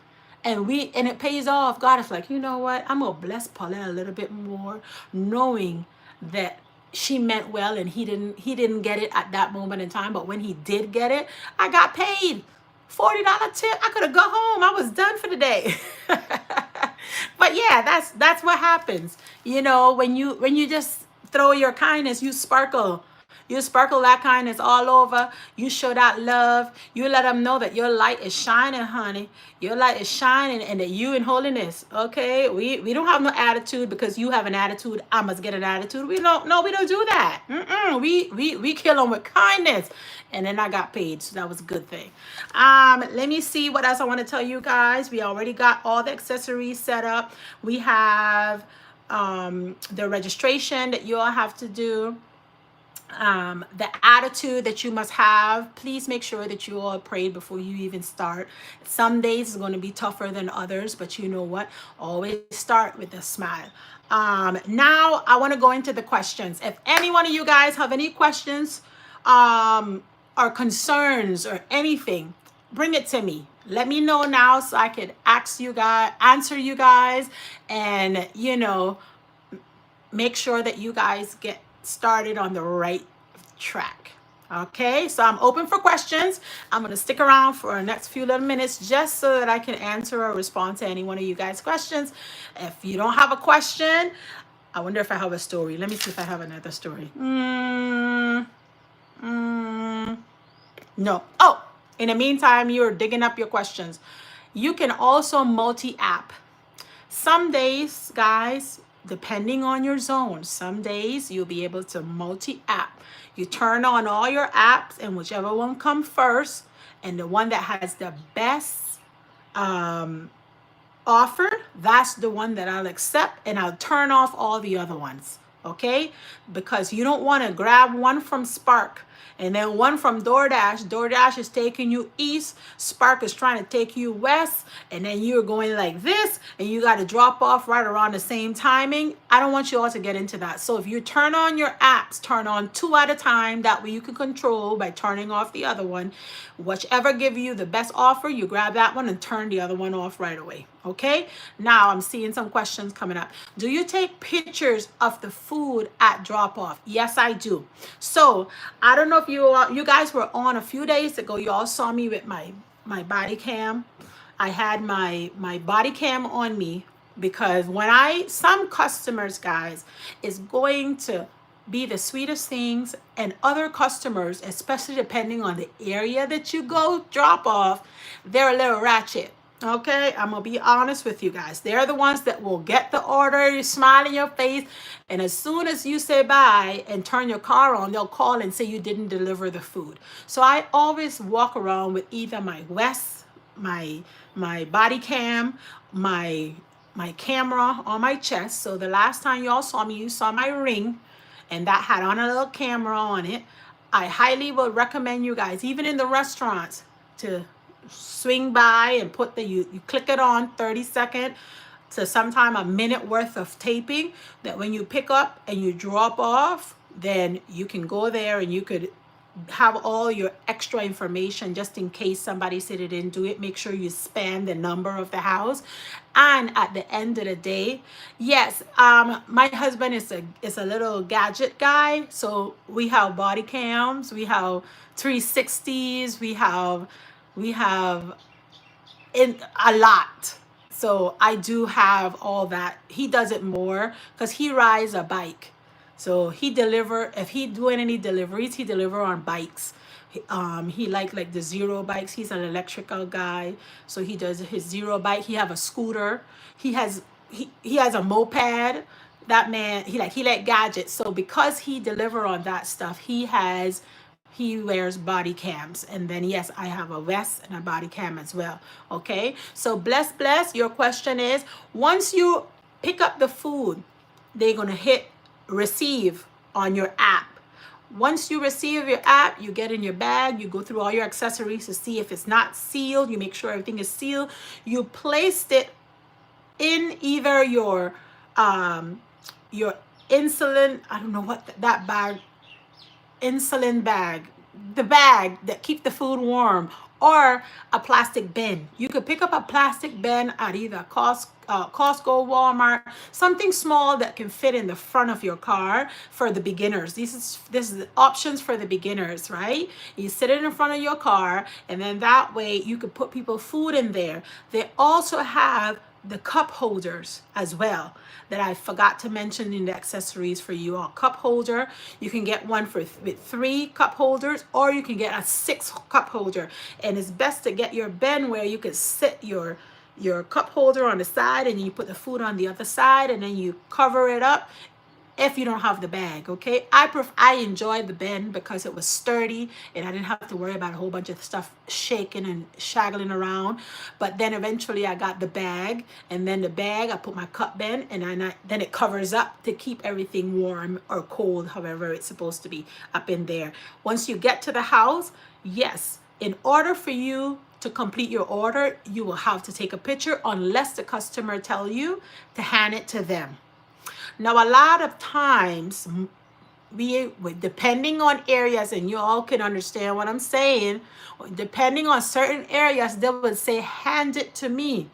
And it pays off. God is like, you know what? I'm gonna bless Paulette a little bit more, knowing that she meant well and he didn't get it at that moment in time, but when he did get it, I got paid $40 tip. I could have gone home. I was done for the day. But yeah, that's what happens. You know, when you just throw your kindness, you sparkle. You sparkle that kindness all over. You show that love. You let them know that your light is shining, honey. Your light is shining and that you in holiness. Okay? We don't have no attitude because you have an attitude. I must get an attitude. We don't do that. We kill them with kindness. And then I got paid. So that was a good thing. Let me see what else I want to tell you guys. We already got all the accessories set up. We have the registration that you all have to do. The attitude that you must have. Please make sure that you all prayed before you even start. Some days is going to be tougher than others, but you know what? Always start with a smile. Now I want to go into the questions. If any one of you guys have any questions or concerns or anything, bring it to me. Let me know now so I can answer you guys, and make sure that you guys get started on the right track. Okay, so I'm open for questions. I'm going to stick around for the next few little minutes just so that I can answer or respond to any one of you guys' questions. If you don't have a question, I wonder if I have a story. Let me see if I have another story. No. Oh, in the meantime, you're digging up your questions. You can also multi-app. Some days, guys, depending on your zone, some days you'll be able to multi-app. You turn on all your apps and whichever one comes first, and the one that has the best offer, that's the one that I'll accept, and I'll turn off all the other ones. Okay? Because you don't want to grab one from Spark and then one from DoorDash. DoorDash is taking you east. Spark is trying to take you west. And then you're going like this. And you got to drop off right around the same timing. I don't want you all to get into that. So if you turn on your apps, turn on 2 at a time. That way you can control by turning off the other one. Whichever give you the best offer, you grab that one and turn the other one off right away. Okay? Now I'm seeing some questions coming up. Do you take pictures of the food at drop off? Yes, I do. So I don't know if you guys were on a few days ago. You all saw me with my body cam. I had my body cam on me because some customers, guys, is going to be the sweetest things, and other customers, especially depending on the area that you go drop off, they're a little ratchet. Okay, I'm gonna be honest with you guys. They're the ones that will get the order, you smile in your face, and as soon as you say bye and turn your car on, they'll call and say you didn't deliver the food. So I always walk around with either my West, my body cam, my camera on my chest. So the last time y'all saw me, you saw my ring, and that had on a little camera on it. I highly would recommend you guys, even in the restaurants, to swing by and put you click it on 30-second to sometime a minute worth of taping, that when you pick up and you drop off, then you can go there and you could have all your extra information just in case somebody said they didn't do it. Make sure you span the number of the house. And at the end of the day, yes, my husband is a little gadget guy, so we have body cams, we have 360s, we have in a lot. So I do have all that. He does it more because he rides a bike. So if he doing any deliveries, he deliver on bikes. He like the zero bikes. He's an electrical guy, so he does his zero bike. He have a scooter. He has a moped. That man, he like gadgets. So because he deliver on that stuff, he wears body cams. And then yes, I have a vest and a body cam as well. Okay, so bless. Your question is, once you pick up the food, they're gonna hit receive on your app. Once you receive your app, you get in your bag, you go through all your accessories to see if it's not sealed, you make sure everything is sealed, you placed it in either your insulin, I don't know what that bag, insulin bag, the bag that keep the food warm, or a plastic bin. You could pick up a plastic bin at either Costco, Walmart, something small that can fit in the front of your car for the beginners. This is the options for the beginners, right? You sit it in front of your car, and then that way you could put people food in there. They also have the cup holders as well that I forgot to mention in the accessories for you all. Cup holder, you can get one with 3 cup holders, or you can get a 6 cup holder. And it's best to get your bin where you can sit your cup holder on the side, and you put the food on the other side, and then you cover it up if you don't have the bag. Okay, I enjoyed the bin because it was sturdy and I didn't have to worry about a whole bunch of stuff shaking and shaggling around. But then eventually I got the bag, and then the bag I put my cup in, and then it covers up to keep everything warm or cold, however it's supposed to be up in there. Once you get to the house, yes, in order for you to complete your order, you will have to take a picture unless the customer tell you to hand it to them. Now, a lot of times, depending on areas, and you all can understand what I'm saying, depending on certain areas, they will say, hand it to me.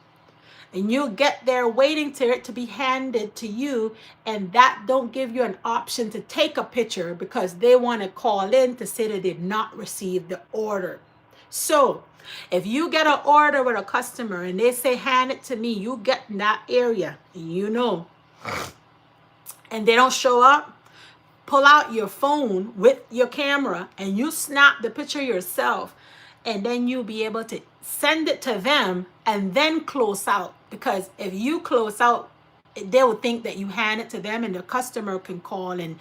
And you'll get there waiting for it to be handed to you, and that don't give you an option to take a picture because they want to call in to say they did not receive the order. So if you get an order with a customer and they say, hand it to me, you get in that area, and they don't show up, pull out your phone with your camera and you snap the picture yourself, and then you'll be able to send it to them and then close out. Because if you close out, they will think that you hand it to them, and the customer can call and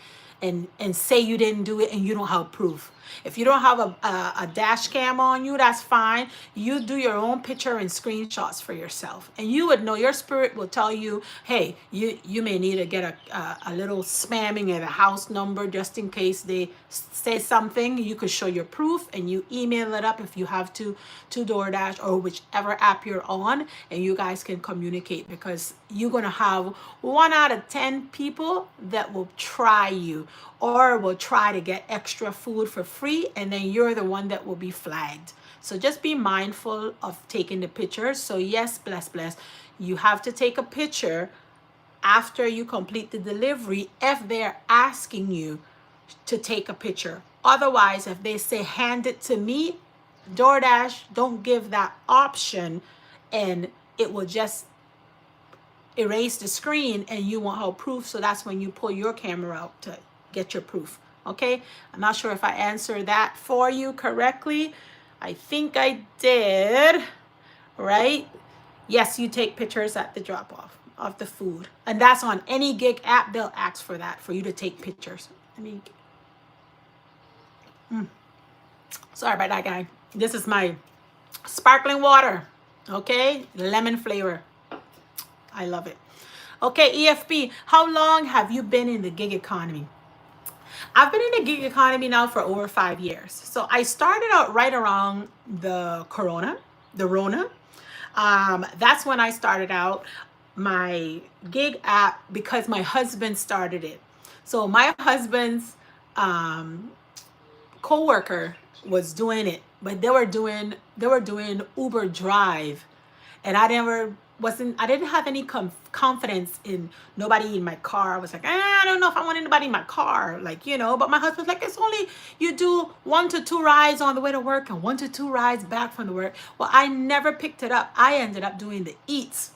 say you didn't do it and you don't have proof. If you don't have a dash cam on you, that's fine. You do your own picture and screenshots for yourself, and you would know, your spirit will tell you, hey, you may need to get a little spamming at a house number just in case they say something. You could show your proof and you email it up if you have to DoorDash or whichever app you're on, and you guys can communicate, because you're going to have 1 out of 10 people that will try you or will try to get extra food for free, and then you're the one that will be flagged. So just be mindful of taking the pictures. So yes, bless, you have to take a picture after you complete the delivery if they're asking you to take a picture. Otherwise, if they say hand it to me, DoorDash don't give that option, and it will just erase the screen and you won't have proof. So that's when you pull your camera out to get your proof. Okay, I'm not sure if I answered that for you correctly. I think I did. Right? Yes, you take pictures at the drop off of the food, and that's on any gig app. They'll ask for that, for you to take pictures. Sorry about that, guy. This is my sparkling water. Okay, lemon flavor. I love it. Okay, EFP, how long have you been in the gig economy? I've been in the gig economy now for over 5 years. So I started out right around the Rona. That's when I started out my gig app, because my husband started it. So my husband's co-worker was doing it, but they were doing Uber Drive, and I didn't have any confidence in nobody in my car. I was like, I don't know if I want anybody in my car, but my husband's like, it's only, you do 1 to 2 rides on the way to work and 1 to 2 rides back from the work. Well, I never picked it up. I ended up doing the eats.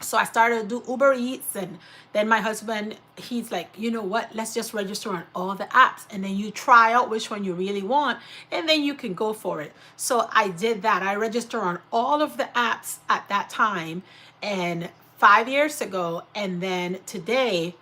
So I started to do Uber Eats, and then my husband, he's like, you know what, let's just register on all the apps, and then you try out which one you really want, and then you can go for it. So I did that. I registered on all of the apps at that time, and 5 years ago, and then today,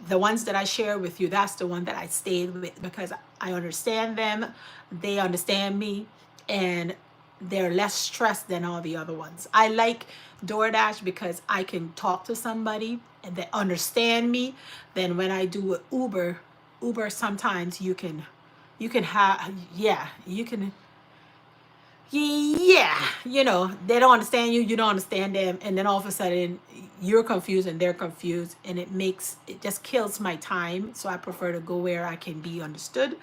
the ones that I share with you, that's the one that I stayed with, because I understand them, they understand me, and they're less stressed than all the other ones. I like DoorDash because I can talk to somebody and they understand me. Then when I do Uber sometimes you can have, yeah, you can, yeah, you know, they don't understand you, you don't understand them, and then all of a sudden you're confused and they're confused, and it just kills my time. So I prefer to go where I can be understood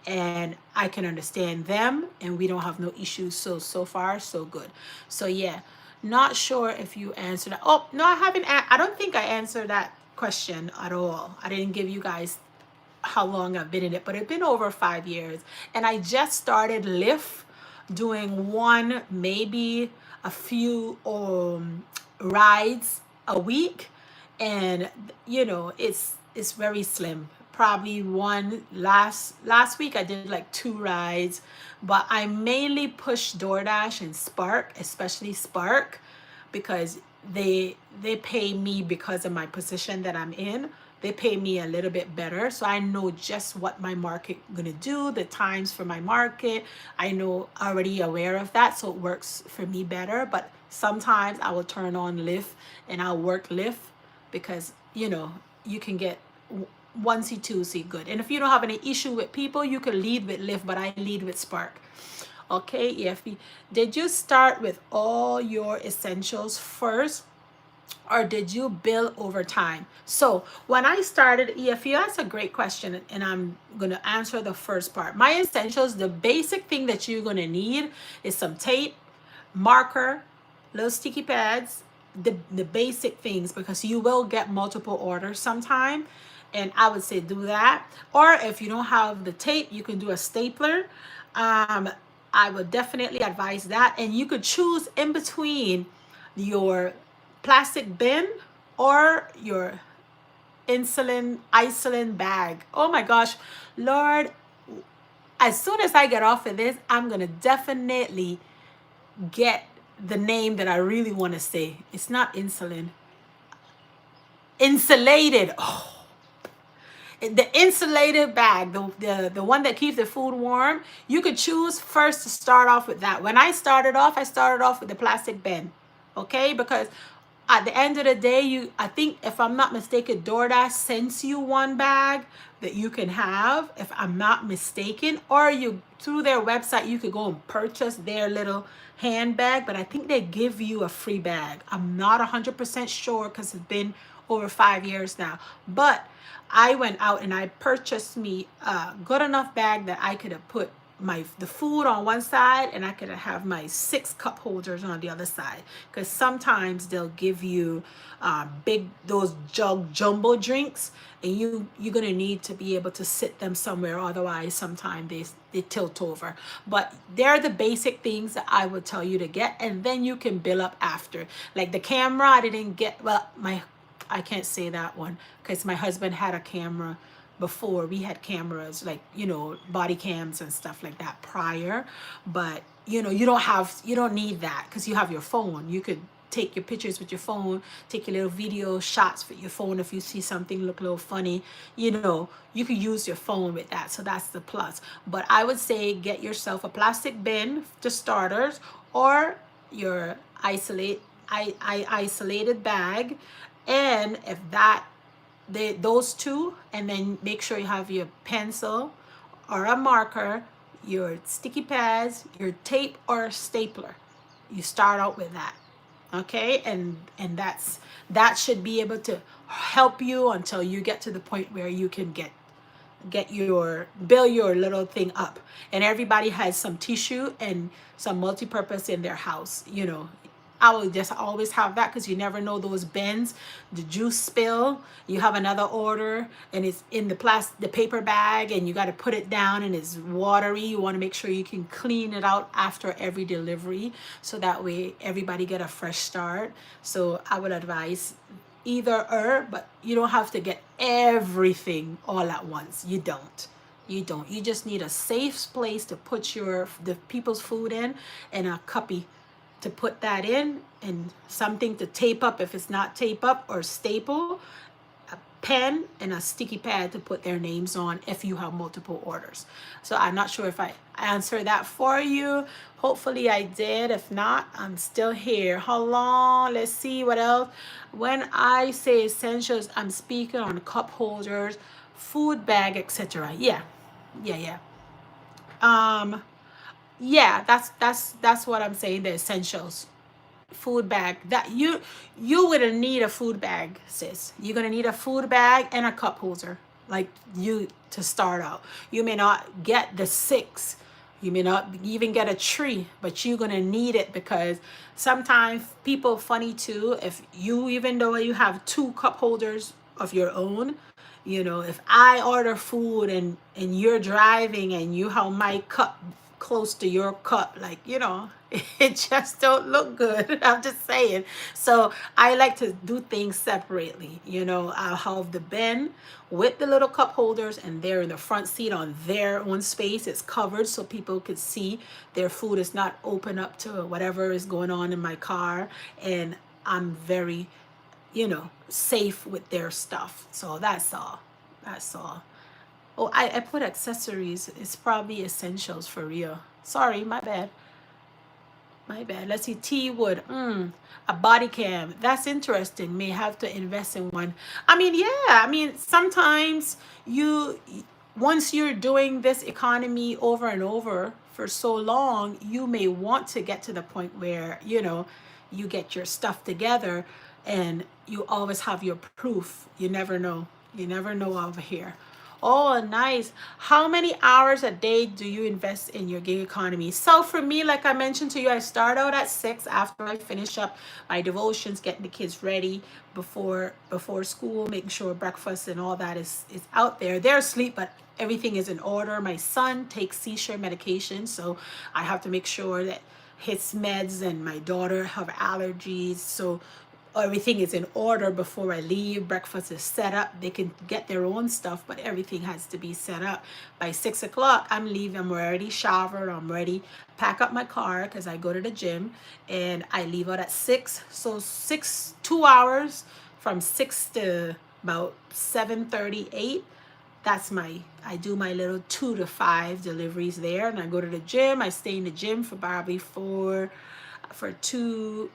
and I can understand them, and we don't have no issues. So far so good. So yeah, not sure if you answered that. Oh no, I haven't. I don't think I answered that question at all. I didn't give you guys how long I've been in it, but it's been over 5 years. And I just started Lyft, doing one, maybe a few rides a week. And you know, it's very slim. Probably one last week I did like 2 rides, but I mainly push DoorDash and Spark, especially Spark, because they pay me because of my position that I'm in. They pay me a little bit better, so I know just what my market gonna do, the times for my market. I know, already aware of that, so it works for me better. But sometimes I will turn on Lyft and I'll work Lyft, because you know, you can get onesie twosie good. And if you don't have any issue with people, you can lead with Lyft, but I lead with Spark. Okay, EFB, did you start with all your essentials first, or did you build over time? So when I started EFU, that's a great question, and I'm going to answer the first part. My essentials, the basic thing that you're going to need is some tape, marker, little sticky pads, the basic things, because you will get multiple orders sometime, and I would say do that. Or if you don't have the tape, you can do a stapler. I would definitely advise that, and you could choose in between your plastic bin or your insulin bag. Oh my gosh, Lord, as soon as I get off of this, I'm gonna definitely get the name that I really want to say. It's not insulin, insulated. Oh, the insulated bag, the one that keeps the food warm. You could choose first to start off with that. When I started off with the plastic bin, okay? Because at the end of the day, I think, if I'm not mistaken, DoorDash sends you one bag that you can have, if I'm not mistaken, or you, through their website, you could go and purchase their little handbag, but I think they give you a free bag. I'm not 100% sure, because it's been over 5 years now, but I went out and I purchased me a good enough bag that I could have put the food on one side, and I could have my 6 cup holders on the other side, because sometimes they'll give you those jumbo drinks, and you're gonna need to be able to sit them somewhere, otherwise sometimes they tilt over. But they're the basic things that I would tell you to get, and then you can build up after. Like the camera, I didn't get, well, I can't say that one, because my husband had a camera before. We had cameras, like, you know, body cams and stuff like that prior, but you know, you don't need that, because you have your phone. You could take your pictures with your phone, take your little video shots with your phone. If you see something look a little funny, you know, you could use your phone with that. So that's the plus. But I would say get yourself a plastic bin to starters, or your isolated bag. And if those two, and then make sure you have your pencil or a marker, your sticky pads, your tape or a stapler. You start out with that, okay? And that should be able to help you until you get to the point where you can build your little thing up. And everybody has some tissue and some multi-purpose in their house, you know. I will just always have that because you never know those bins, the juice spill. You have another order and it's in the paper bag, and you got to put it down and it's watery. You want to make sure you can clean it out after every delivery, so that way everybody get a fresh start. So I would advise either or, but you don't have to get everything all at once. You don't. You just need a safe place to put the people's food in, and a cupy to put that in, and something to tape up if it's not tape up, or staple, a pen and a sticky pad to put their names on if you have multiple orders. So I'm not sure if I answered that for you. Hopefully I did. If not, I'm still here. How long? Let's see what else. When I say essentials, I'm speaking on cup holders, food bag, etc. Yeah. Um, yeah, that's what I'm saying. The essentials. Food bag. That you would need a food bag, sis. You're gonna need a food bag and a cup holder, like you to start out. You may not get the 6. You may not even get a 3, but you're gonna need it, because sometimes people funny too. If you, even though you have 2 cup holders of your own, if I order food and you're driving and you have my cup close to your cup, like, it just don't look good. I'm just saying. So I like to do things separately. I'll have the bin with the little cup holders, and they're in the front seat on their own space. It's covered so people could see their food is not open up to whatever is going on in my car. And I'm very safe with their stuff. So that's all. Oh, I put accessories. It's probably essentials for real. Sorry, my bad. Let's see. Tea wood. A body cam. That's interesting. May have to invest in one. Sometimes once you're doing this economy over and over for so long, you may want to get to the point where you get your stuff together, and you always have your proof. You never know. Over here. Oh, nice. How many hours a day do you invest in your gig economy? So for me, like I mentioned to you, I start out at 6 after I finish up my devotions, getting the kids ready before school, making sure breakfast and all that is out there. They're asleep, but everything is in order. My son takes seizure medication, so I have to make sure that his meds, and my daughter have allergies, so everything is in order before I leave. Breakfast is set up. They can get their own stuff, but everything has to be set up. By 6 o'clock, I'm leaving. I'm already showered. I'm ready. Pack up my car because I go to the gym, and I leave out at 6. So 2 hours from 6 to about 7:38. I do my little 2 to 5 deliveries there, and I go to the gym. I stay in the gym for probably for 2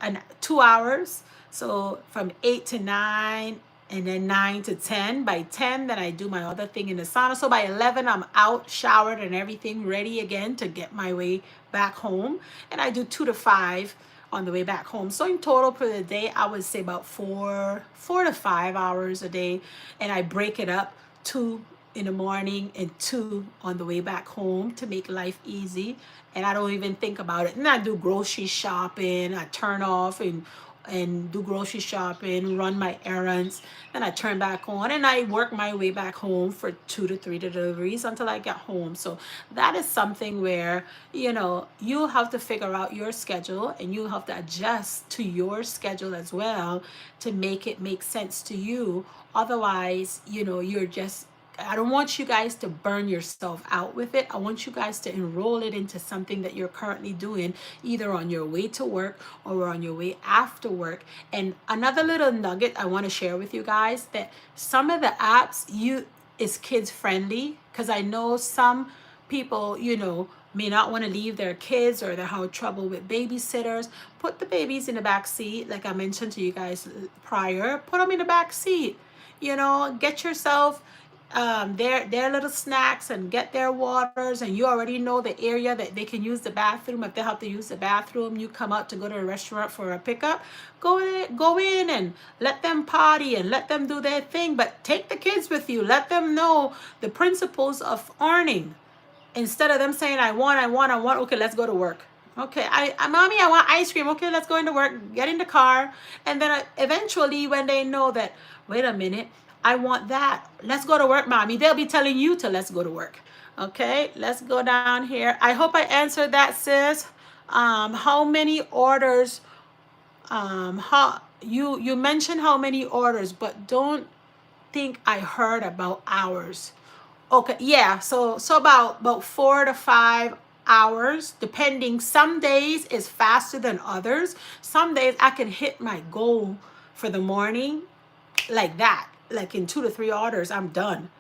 hours. So from 8 to 9, and then 9 to 10. By 10, then I do my other thing in the sauna. So by 11, I'm out, showered and everything, ready again to get my way back home. And I do 2 to 5 on the way back home. So in total for the day, I would say about 4 to 5 hours a day. And I break it up, 2 in the morning and 2 on the way back home, to make life easy. And I don't even think about it. And I do grocery shopping. I turn off and do grocery shopping, run my errands, then I turn back on and I work my way back home for 2 to 3 deliveries until I get home. So that is something where you have to figure out your schedule, and you have to adjust to your schedule as well to make it make sense to you. Otherwise, you're just, I don't want you guys to burn yourself out with it. I want you guys to enroll it into something that you're currently doing, either on your way to work or on your way after work. And another little nugget I want to share with you guys, that some of the apps is kids friendly, because I know some people, may not want to leave their kids, or they have trouble with babysitters. Put the babies in the back seat, like I mentioned to you guys prior. Put them in the back seat. Get yourself their little snacks and get their waters, and you already know the area that they can use the bathroom. If they have to use the bathroom, you come out to go to a restaurant for a pickup, go in and let them potty and let them do their thing, but take the kids with you. Let them know the principles of earning, instead of them saying I want, okay, let's go to work. Okay, mommy, I want ice cream. Okay, let's go into work, get in the car. And then eventually, when they know that, wait a minute, I want that. Let's go to work, mommy. They'll be telling you to let's go to work. Okay, let's go down here. I hope I answered that, sis. How many orders? How you mentioned how many orders, but don't think I heard about hours. Okay, yeah. So about 4 to 5 hours, depending. Some days is faster than others. Some days I can hit my goal for the morning like that. Like in 2 to 3 orders, I'm done.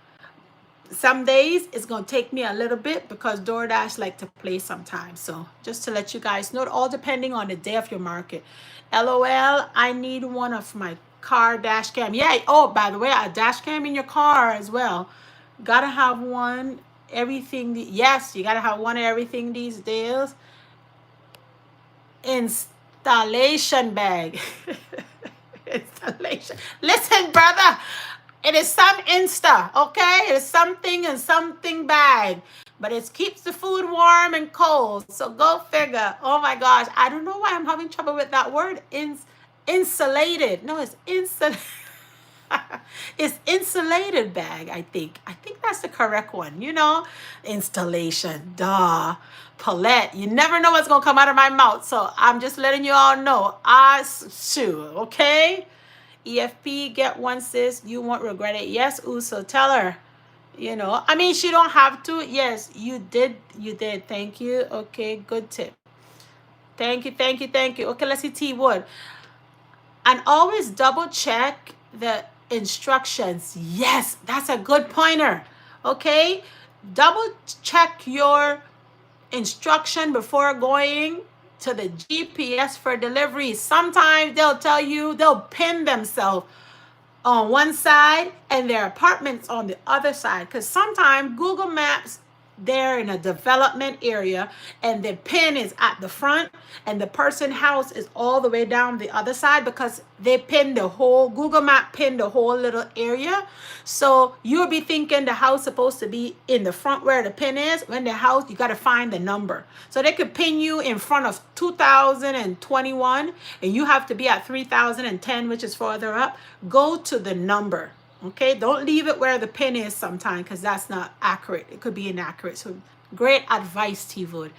Some days it's gonna take me a little bit because DoorDash like to play sometimes. So just to let you guys know, all depending on the day of your market. LOL, I need one of my car dash cam. Yeah, oh, by the way, a dash cam in your car as well. Gotta have one. Everything, yes, you gotta have one of everything these days. Installation bag. Installation. Listen, brother, it is some Insta, okay? It is something and something bag, but it keeps the food warm and cold. So go figure. Oh my gosh, I don't know why I'm having trouble with that word. Insulated. No, it's insulated. It's insulated bag, I think. I think that's the correct one. Installation, duh. Palette. You never know what's gonna come out of my mouth. So I'm just letting you all know. Okay? EFP, get one, sis. You won't regret it. Yes, Uso, tell her. I mean, she don't have to. Yes, you did. You did. Thank you. Okay, good tip. Thank you, thank you, thank you. Okay, let's see T Wood. And always double check the instructions. Yes, that's a good pointer. Okay, double check your instruction before going to the GPS for delivery. Sometimes they'll pin themselves on one side and their apartments on the other side, because sometimes Google Maps, they're in a development area and the pin is at the front and the person's house is all the way down the other side, because they pinned the whole Google Map pinned the whole little area. So you'll be thinking the house supposed to be in the front where the pin is, when the house, you got to find the number. So they could pin you in front of 2021 and you have to be at 3010, which is further up. Go to the number. Okay, don't leave it where the pin is sometimes, because that's not accurate. It could be inaccurate. So great advice, T-Wood.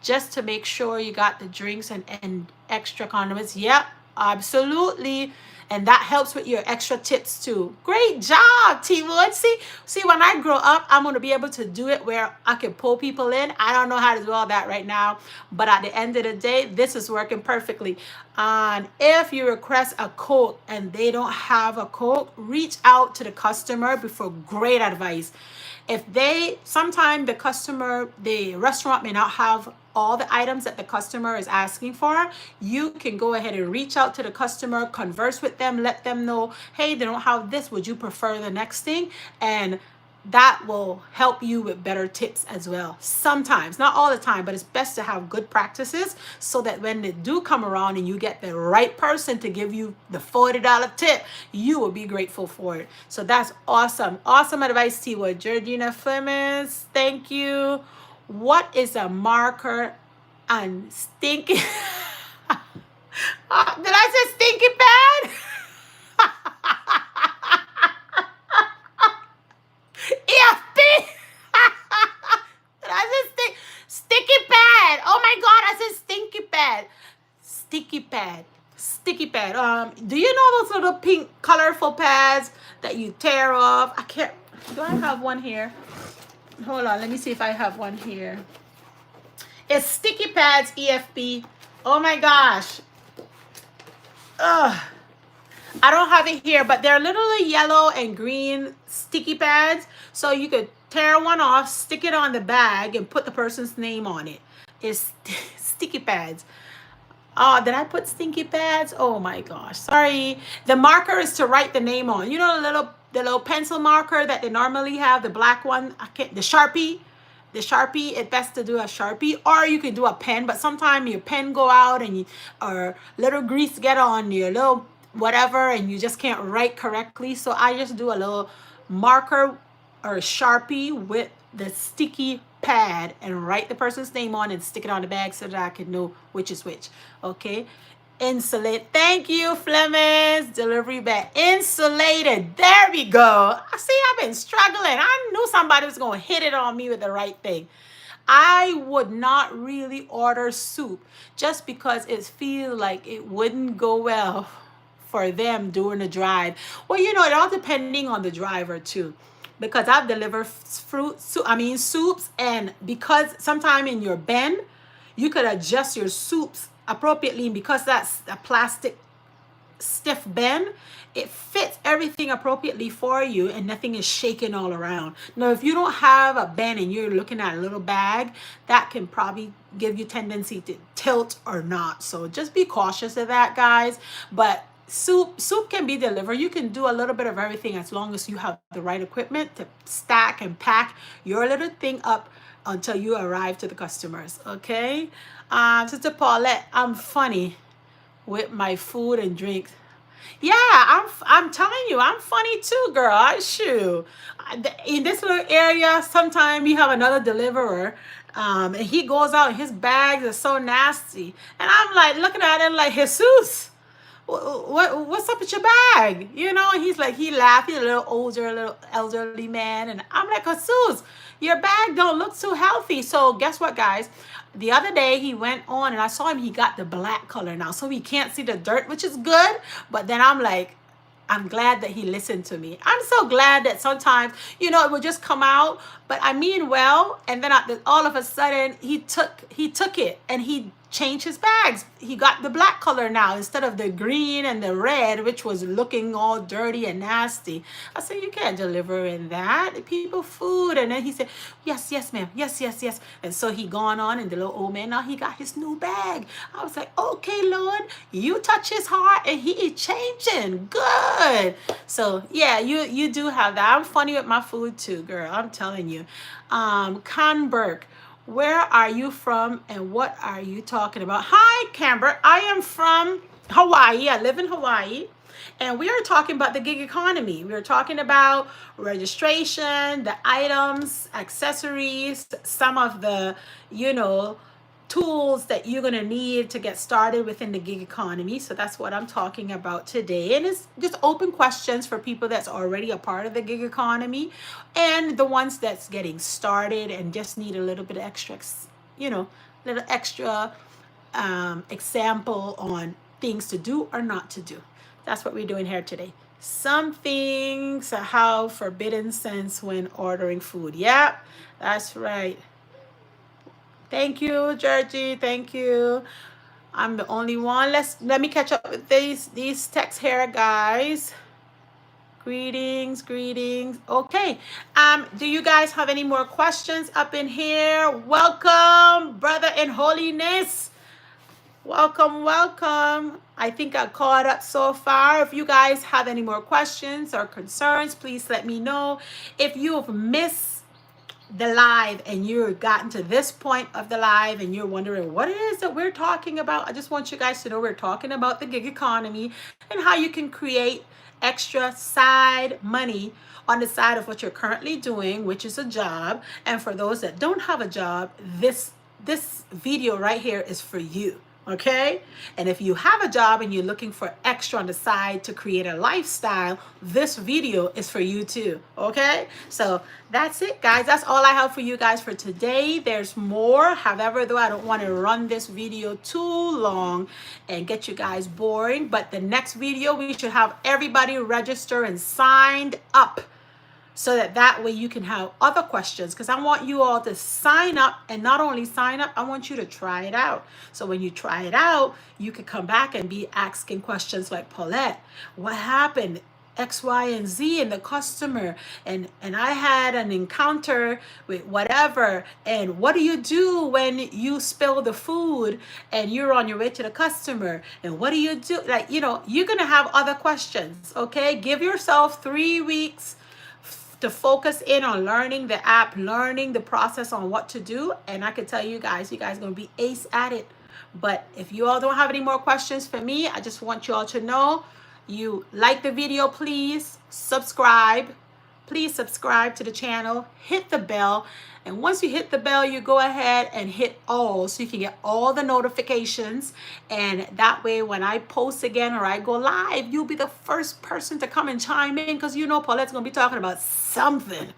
Just to make sure you got the drinks and extra condiments. Yep, absolutely. And that helps with your extra tips too. Great job, T-Wood. See, when I grow up, I'm going to be able to do it where I can pull people in. I don't know how to do all that right now. But at the end of the day, this is working perfectly. And if you request a Coke and they don't have a Coke, reach out to the customer before. Great advice. Sometimes the restaurant may not have all the items that the customer is asking for, you can go ahead and reach out to the customer, converse with them, let them know, hey, they don't have this. Would you prefer the next thing? And that will help you with better tips as well. Sometimes, not all the time, but it's best to have good practices so that when they do come around and you get the right person to give you the $40 tip, you will be grateful for it. So that's awesome. Awesome advice, T-Wood. Georgina Flemings, thank you. What is a marker and stinky? Did I say stinky pad? EFP. Did I say sticky pad? Oh my God, I said stinky pad. Sticky pad. Sticky pad. Do you know those little pink colorful pads that you tear off? Do I have one here? Hold on, let me see if I have one here. It's sticky pads, EFP. Oh my gosh. Ugh. I don't have it here, but they're literally yellow and green sticky pads. So you could tear one off, stick it on the bag, and put the person's name on it. It's sticky pads. Oh, did I put stinky pads? Oh my gosh. Sorry. The marker is to write the name on. You know the little pencil marker that they normally have, the black one, the Sharpie. The Sharpie, it's best to do a Sharpie, or you can do a pen, but sometimes your pen go out or little grease get on your little whatever and you just can't write correctly. So I just do a little marker or Sharpie with the sticky pad and write the person's name on and stick it on the bag so that I can know which is which. Okay. Insulate. Thank you, Flemings. Delivery bag. Insulated. There we go. I see I've been struggling. I knew somebody was going to hit it on me with the right thing. I would not really order soup just because it feels like it wouldn't go well for them during the drive. Well, it all depending on the driver too. Because I've delivered soups, and because sometime in your bin, you could adjust your soups appropriately, and because that's a plastic stiff bin, it fits everything appropriately for you and nothing is shaking all around. Now, if you don't have a bin and you're looking at a little bag, that can probably give you tendency to tilt or not. So just be cautious of that, guys. But soup can be delivered. You can do a little bit of everything as long as you have the right equipment to stack and pack your little thing up until you arrive to the customers. Okay. Sister Paulette, I'm funny with my food and drinks. Yeah, I'm telling you, I'm funny too, girl. Shoot. In this little area, sometimes you have another deliverer, and he goes out and his bags are so nasty. And I'm like looking at him like, Jesus, what's up with your bag? And he's like, he laughed. He's a little older, a little elderly man. And I'm like, Jesus, your bag don't look too healthy. So guess what, guys? The other day he went on and I saw him, he got the black color now. So he can't see the dirt, which is good. But then I'm like, I'm glad that he listened to me. I'm so glad that sometimes, it will just come out, but I mean well. And then all of a sudden he took it and he changed his bags. He got the black color now instead of the green and the red, which was looking all dirty and nasty. I said, you can't deliver in that. People food. And then he said, yes, yes, ma'am. Yes, yes, yes. And so he gone on, and the little old man, now he got his new bag. I was like, okay, Lord, you touch his heart and he is changing. Good. So yeah, you do have that. I'm funny with my food too, girl. I'm telling you. Conberg, where are you from and what are you talking about? Hi, Camber. I am from Hawaii. I live in Hawaii. And we are talking about the gig economy. We are talking about registration, the items, accessories, some of the, tools that you're going to need to get started within the gig economy. So that's what I'm talking about today. And it's just open questions for people that's already a part of the gig economy and the ones that's getting started and just need a little bit of extra, little extra example on things to do or not to do. That's what we're doing here today. Some things how forbidden sense when ordering food. Yep, that's right. Thank you, Georgie. Thank you. I'm the only one. Let me catch up with these texts here, guys. Greetings. Okay. Do you guys have any more questions up in here? Welcome, brother in holiness. Welcome. I think I caught up so far. If you guys have any more questions or concerns, please let me know. If you've missed the live and you've gotten to this point of the live and you're wondering what it is that we're talking about, I just want you guys to know we're talking about the gig economy and how you can create extra side money on the side of what you're currently doing, which is a job. And for those that don't have a job, this video right here is for you. Okay. And if you have a job and you're looking for extra on the side to create a lifestyle, this video is for you too. Okay. So that's it, guys. That's all I have for you guys for today. There's more. However, though, I don't want to run this video too long and get you guys boring. But the next video, we should have everybody register and signed up, so that way you can have other questions, because I want you all to sign up, and not only sign up, I want you to try it out. So when you try it out, you can come back and be asking questions like, Paulette, what happened? X, Y, and Z and the customer, and I had an encounter with whatever, and what do you do when you spill the food and you're on your way to the customer, and what do you do? Like, you're gonna have other questions. Okay, give yourself 3 weeks to focus in on learning the app, learning the process on what to do. And I can tell you guys are going to be ace at it. But if you all don't have any more questions for me, I just want you all to know you like the video, please subscribe. please subscribe to the channel, hit the bell. And once you hit the bell, you go ahead and hit all so you can get all the notifications. And that way, when I post again or I go live, you'll be the first person to come and chime in, because you know Paulette's going to be talking about something.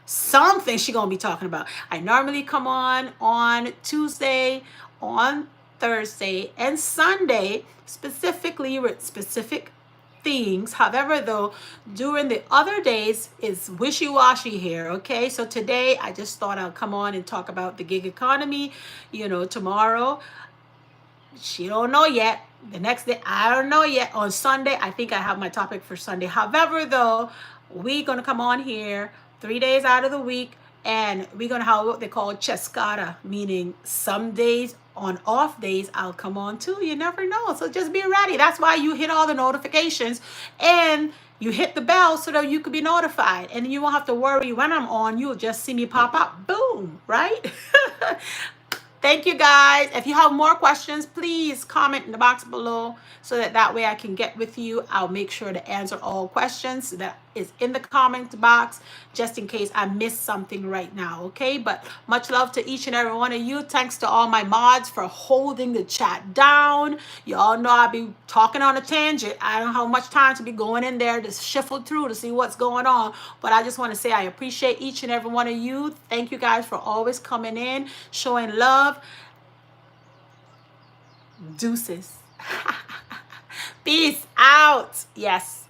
Something she's going to be talking about. I normally come on Tuesday, on Thursday, and Sunday, specifically with specific things. However, though, during the other days is wishy-washy here. Okay, so today I just thought I'll come on and talk about the gig economy. You know, tomorrow she don't know yet. The next day I don't know yet. On Sunday I think I have my topic for Sunday. However, though, we're gonna come on here 3 days out of the week, and we're gonna have what they call chescata, meaning some days, on off days, I'll come on too. You never know. So just be ready. That's why you hit all the notifications and you hit the bell so that you could be notified. And you won't have to worry when I'm on. You'll just see me pop up. Boom, right? Thank you, guys. If you have more questions, please comment in the box below so that way I can get with you. I'll make sure to answer all questions that is in the comment box, just in case I missed something right now, okay? But much love to each and every one of you. Thanks to all my mods for holding the chat down. You all know I'll be talking on a tangent. I don't have much time to be going in there to shuffle through to see what's going on. But I just want to say I appreciate each and every one of you. Thank you guys for always coming in, showing love. Deuces. Peace out. Yes.